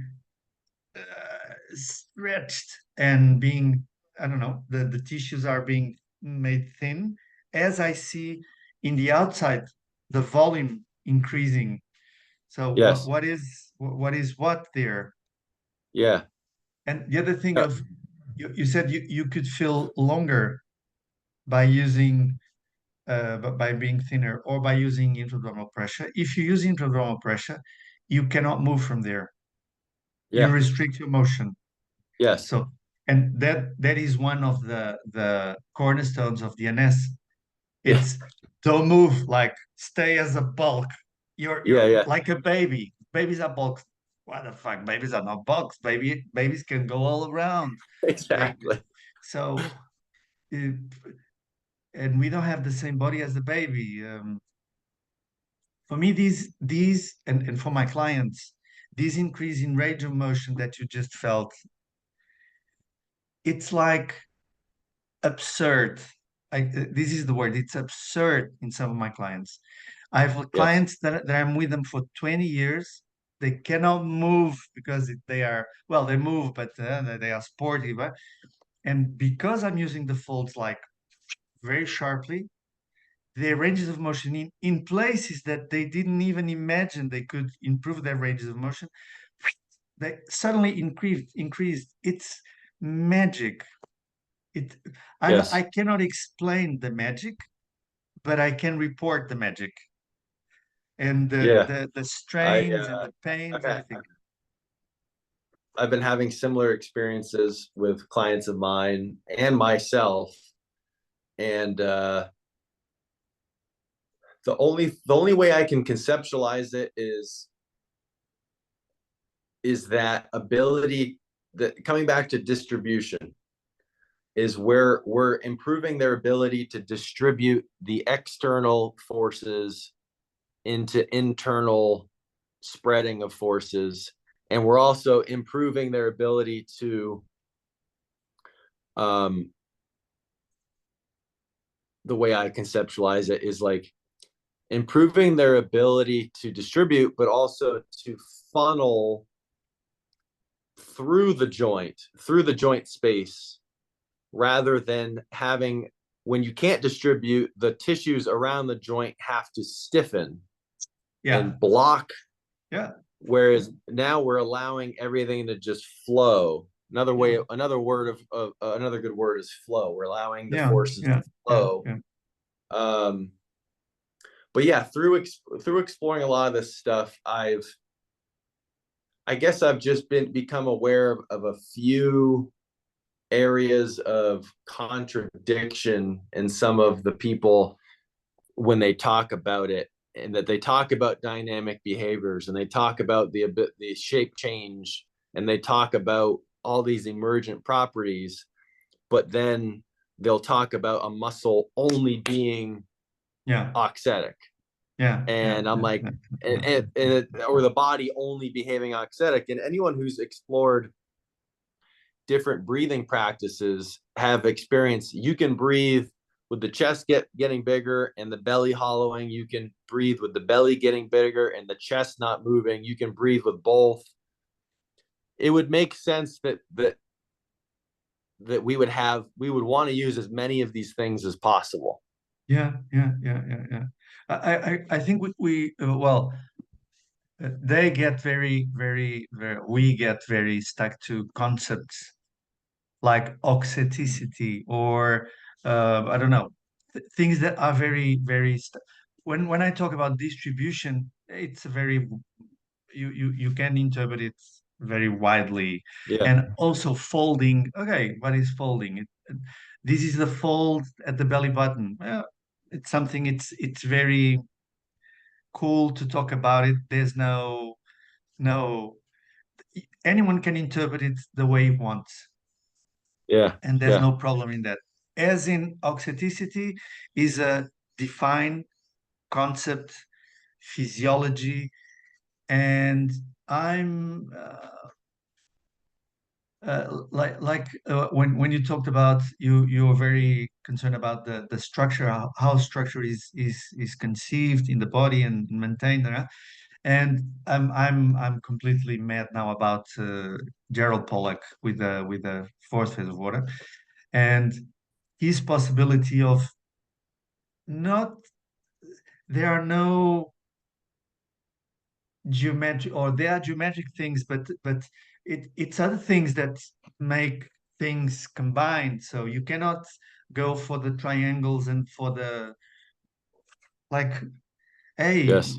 stretched and being, I don't know, the tissues are being made thin as I see in the outside the volume increasing. So yes, what is what there? yeah, And the other thing uh, of you said you could feel longer by using by being thinner or by using intra-abdominal pressure. If you use intra-abdominal pressure, you cannot move from there. You yeah, restrict your motion. yes, So, and that is one of the cornerstones of DNS. yeah, It's don't move, like stay as a bulk. yeah, You're yeah, like a baby. Babies are bulks. What the fuck? Babies are not bulks. Babies can go all around. They exactly. so uh, and we don't have the same body as the baby. For me, these and for my clients, this increase in range of motion that you just felt, it's like absurd. This is the word. It's absurd in some of my clients. I have Yes, clients that I'm with them for 20 years. They cannot move because they are, well, they move, but they are sporty. But, and because I'm using the folds like very sharply, their ranges of motion in places that they didn't even imagine they could improve their ranges of motion, they suddenly increased. It's magic. It I yes, cannot explain the magic, but I can report the magic. and Yeah. the I strains and the pains, okay. everything. I've been having similar experiences with clients of mine and myself, and the only way I can conceptualize it is that ability, that coming back to distribution, is where we're improving their ability to distribute the external forces into internal spreading of forces, and we're also improving their ability to um the way I conceptualize it is like improving their ability to distribute, but also to funnel through the joint space, rather than having, when you can't distribute, the tissues around the joint have to stiffen Yeah, and block. yeah, Whereas now we're allowing everything to just flow. yeah, Another good word is flow. We're allowing the yeah, forces to yeah, yeah, flow. yeah, Um, but yeah, through exploring a lot of this stuff, I guess I've just become aware of a few areas of contradiction in some of the people when they talk about it, and that they talk about dynamic behaviors, and they talk about the shape change, and they talk about all these emergent properties, but then they'll talk about a muscle only being yeah, auxetic. yeah, yeah, And I'm yeah, like, yeah, or the body only behaving auxetic. And anyone who's explored different breathing practices have experienced, you can breathe with the chest getting bigger and the belly hollowing. You can breathe with the belly getting bigger and the chest not moving. You can breathe with both. It would make sense that we would want to use as many of these things as possible. yeah, yeah, yeah, yeah, yeah. I think well, they get we get very stuck to concepts like auxeticity or I don't know, things that are when I talk about distribution, it's a very you can interpret it very widely. Yeah. And also folding. Okay, what is folding? This is the fold at the belly button. Well, it's something. It's very cool to talk about it. There's no anyone can interpret it the way he wants, Yeah. and there's Yeah. no problem in that. As in auxeticity is a defined concept, physiology, and I'm when you talked about you were very concerned about the structure, how structure is conceived in the body and maintained, and I'm completely mad now about Gerald Pollack with the fourth phase of water and his possibility of not there are no geometric or there are geometric things, but it's other things that make things combined. So you cannot go for the triangles and for the like, hey, Yes.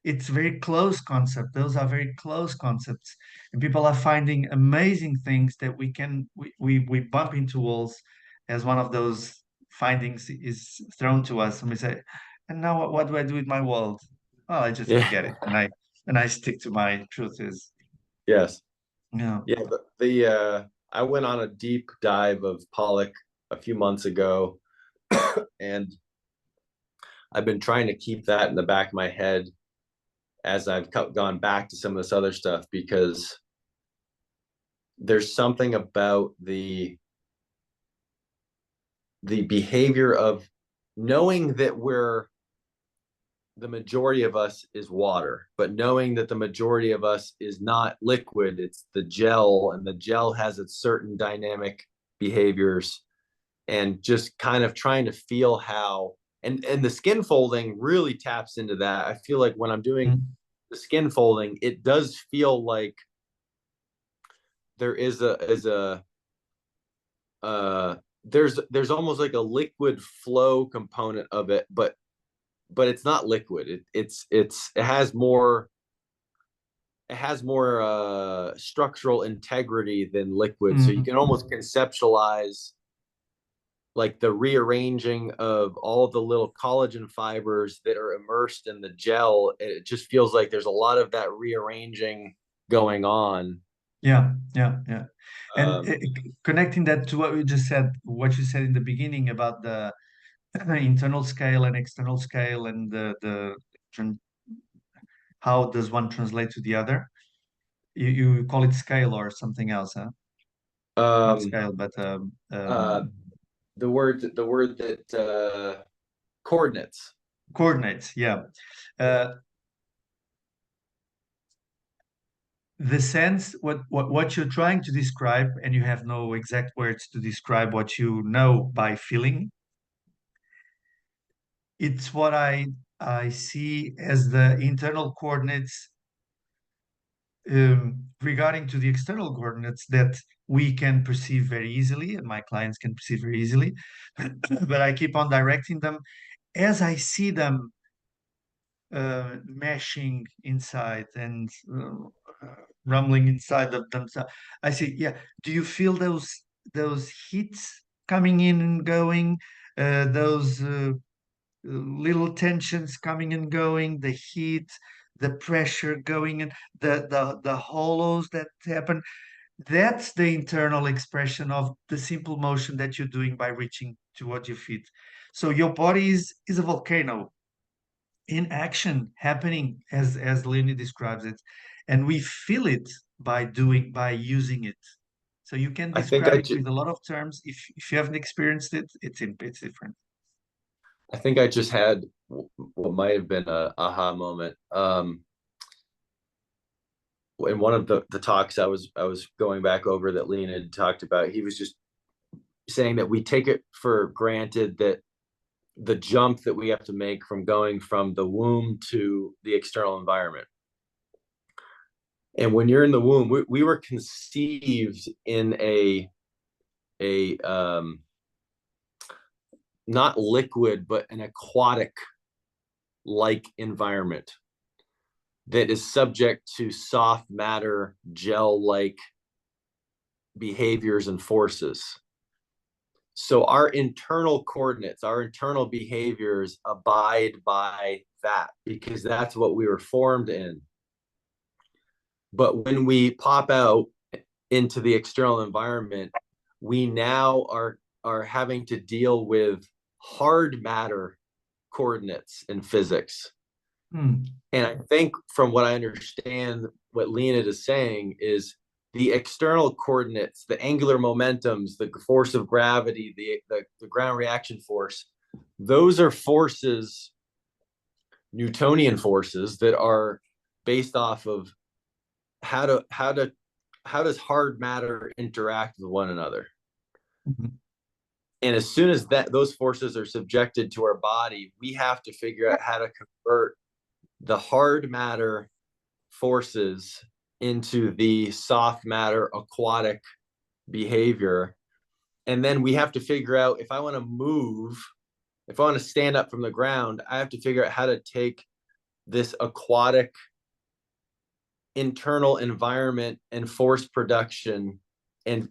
it's very close concept. Those are very close concepts, and people are finding amazing things that we bump into walls as one of those findings is thrown to us, and we say, and now what do I do with my world? Oh, I just Yeah. forget it, and I stick to my truth is, Yes. yeah, Yeah. I went on a deep dive of Pollock a few months ago, and I've been trying to keep that in the back of my head as I've gone back to some of this other stuff, because there's something about the behavior of knowing that the majority of us is water, but knowing that the majority of us is not liquid, it's the gel, and the gel has its certain dynamic behaviors, and just kind of trying to feel how, and the skin folding really taps into that. I feel like when I'm doing mm, the skin folding, it does feel like there is a uh there's almost like a liquid flow component of it, but but it's not liquid. It has more structural integrity than liquid. So you Mhm. can almost conceptualize like the rearranging of all the little collagen fibers that are immersed in the gel. It just feels like there's a lot of that rearranging going on. Yeah, yeah, yeah. And Um, connecting that to what we just said, what you said in the beginning about the internal scale and external scale, and how does one translate to the other? You call it scale or something else, huh? Not um, scale, but uh, the word that coordinates. coordinates. Yeah. Uh, the sense, what you're trying to describe, and you have no exact words to describe what you know by feeling. It's what I see as the internal coordinates, regarding to the external coordinates that we can perceive very easily, and my clients can perceive very easily. But I keep on directing them as I see them meshing inside and rumbling inside of themselves. I see, yeah. Do you feel those heats coming in and going? Those little tensions coming and going, the heat, the pressure going in, the hollows that happen. That's the internal expression of the simple motion that you're doing by reaching towards your feet. So your body is a volcano in action, happening as Lenny describes it, and we feel it by using it. So you can I think describe it with a lot of terms. If you haven't experienced it, it's different. I think I just had what might have been a aha moment. In one of the talks I was going back over that Lean had talked about, he was just saying that we take it for granted that the jump that we have to make from going from the womb to the external environment. And when you're in the womb, we were conceived in a not liquid but an aquatic like environment that is subject to soft matter gel like behaviors and forces. So our internal coordinates, our internal behaviors abide by that because that's what we were formed in. But when we pop out into the external environment, we now are having to deal with hard matter coordinates in physics. Hmm. And I think from what I understand, what Leonid is saying is the external coordinates, the angular momentums, the force of gravity, the ground reaction force, those are forces, Newtonian forces that are based off of how does hard matter interact with one another. Mhm. And as soon as that those forces are subjected to our body, we have to figure out how to convert the hard matter forces into the soft matter aquatic behavior. And then we have to figure out if I want to move, if I want to stand up from the ground, I have to figure out how to take this aquatic internal environment and force production and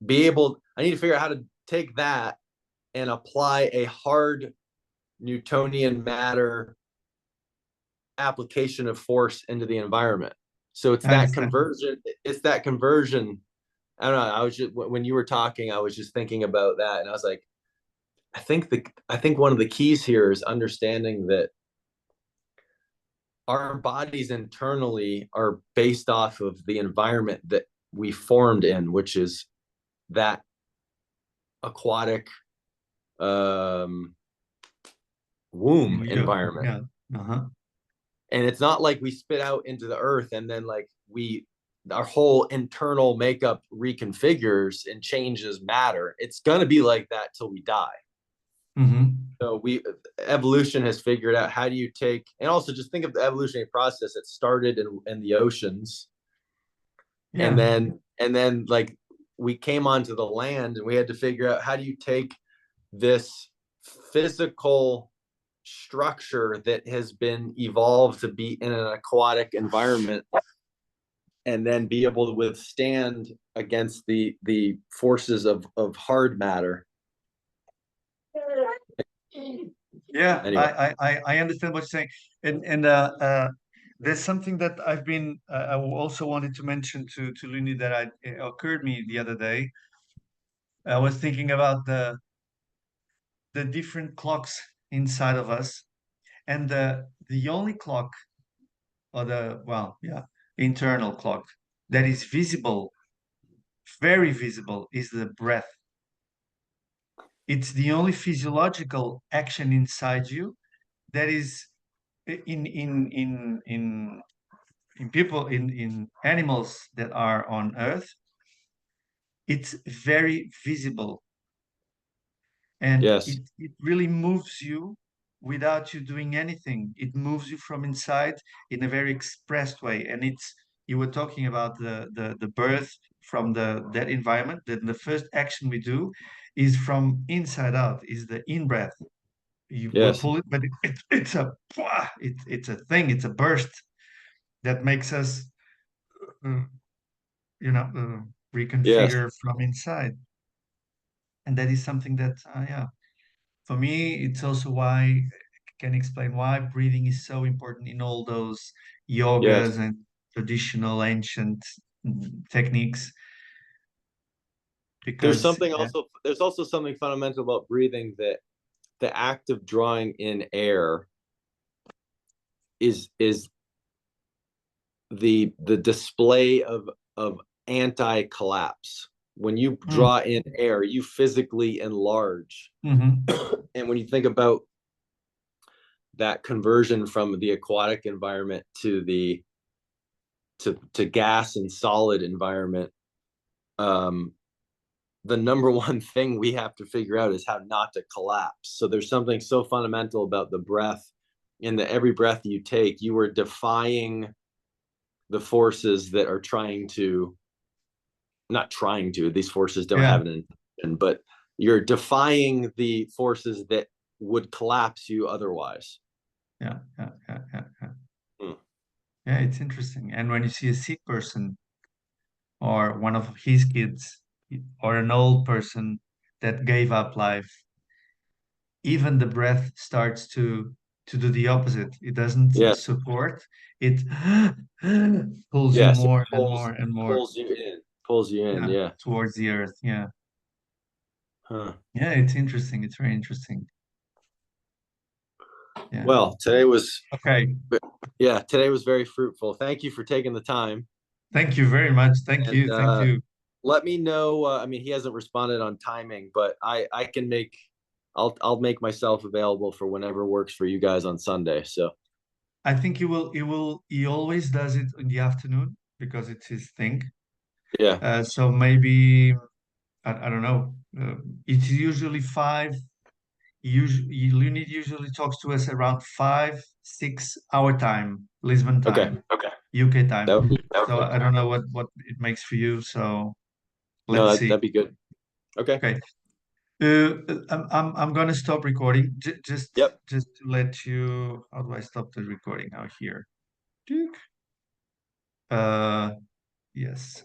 be able, I need to figure out how to take that and apply a hard Newtonian matter application of force into the environment. So I understand. it's that conversion. I don't know. I was just when you were talking, I was just thinking about that, and I was like, I think one of the keys here is understanding that our bodies internally are based off of the environment that we formed in, which is that aquatic um, womb Yeah, environment. yeah. Uh-huh. And it's not like we spit out into the earth and then like our whole internal makeup reconfigures and changes matter. It's going to be like that till we die. Hmm. So we evolution has figured out how do you take, and also just think of the evolutionary process that started in the oceans, Yeah. and then like we came onto the land and we had to figure out how do you take this physical structure that has been evolved to be in an aquatic environment and then be able to withstand against the forces of hard matter. Yeah, Anyway, I understand what you're saying, and there's something that I also wanted to mention to Luni that it occurred me the other day. I was thinking about the different clocks inside of us, and the only clock, or the well, yeah, internal clock that is visible, very visible, is the breath. It's the only physiological action inside you that is in people, in animals that are on Earth. It's very visible, and yes, it really moves you without you doing anything. It moves you from inside in a very expressed way. And it's, you were talking about the birth from that environment. That the first action we do is from inside out, is the in breath. We yes, pull it, but it's a thing, it's a burst that makes us uh, yes, reconfigure from inside. And that is something that, yeah, for me, it's also why, can explain why breathing is so important in all those yogas yes. and traditional ancient techniques. There's Because, something yeah, also, there's also something fundamental about breathing, that the act of drawing in air is the display of anti-collapse. When you mm, draw in air, you physically enlarge. hmm, And when you think about that conversion from the aquatic environment to the to gas and solid environment, um, the number one thing we have to figure out is how not to collapse. So there's something so fundamental about the breath, in that every breath you take, you are defying the forces that are trying to, not trying to, these forces don't yeah, have an intention, but you're defying the forces that would collapse you otherwise. yeah, yeah, yeah, yeah, yeah. Hmm. Yeah, it's interesting. And when you see a sick person or one of his kids or an old person that gave up life, even the breath starts to do the opposite. It doesn't Yes, support, it pulls you yes, it more and pulls more and more, pulls you in, pulls you in. yeah, Yeah. towards the earth. Yeah. Huh. Yeah, it's interesting. It's very interesting. Yeah. Well, today was, Okay. yeah, today was very fruitful. Thank you for taking the time. Thank you very much. Thank And you. Thank you. let me know. I mean, he hasn't responded on timing, but I can make, I'll make myself available for whenever works for you guys on Sunday. So I think he always does it in the afternoon because it's his thing. yeah, So maybe, I don't know. It's usually five. Usually, Lunid usually talks to us around 5, 6 our time, Lisbon okay, time, UK time. that So would, I don't know what it makes for you. So no, let's see. that'd be good. Okay. Okay. I'm gonna stop recording. Yep. Just to let you. How do I stop the recording now here? Tick. Uh, yes.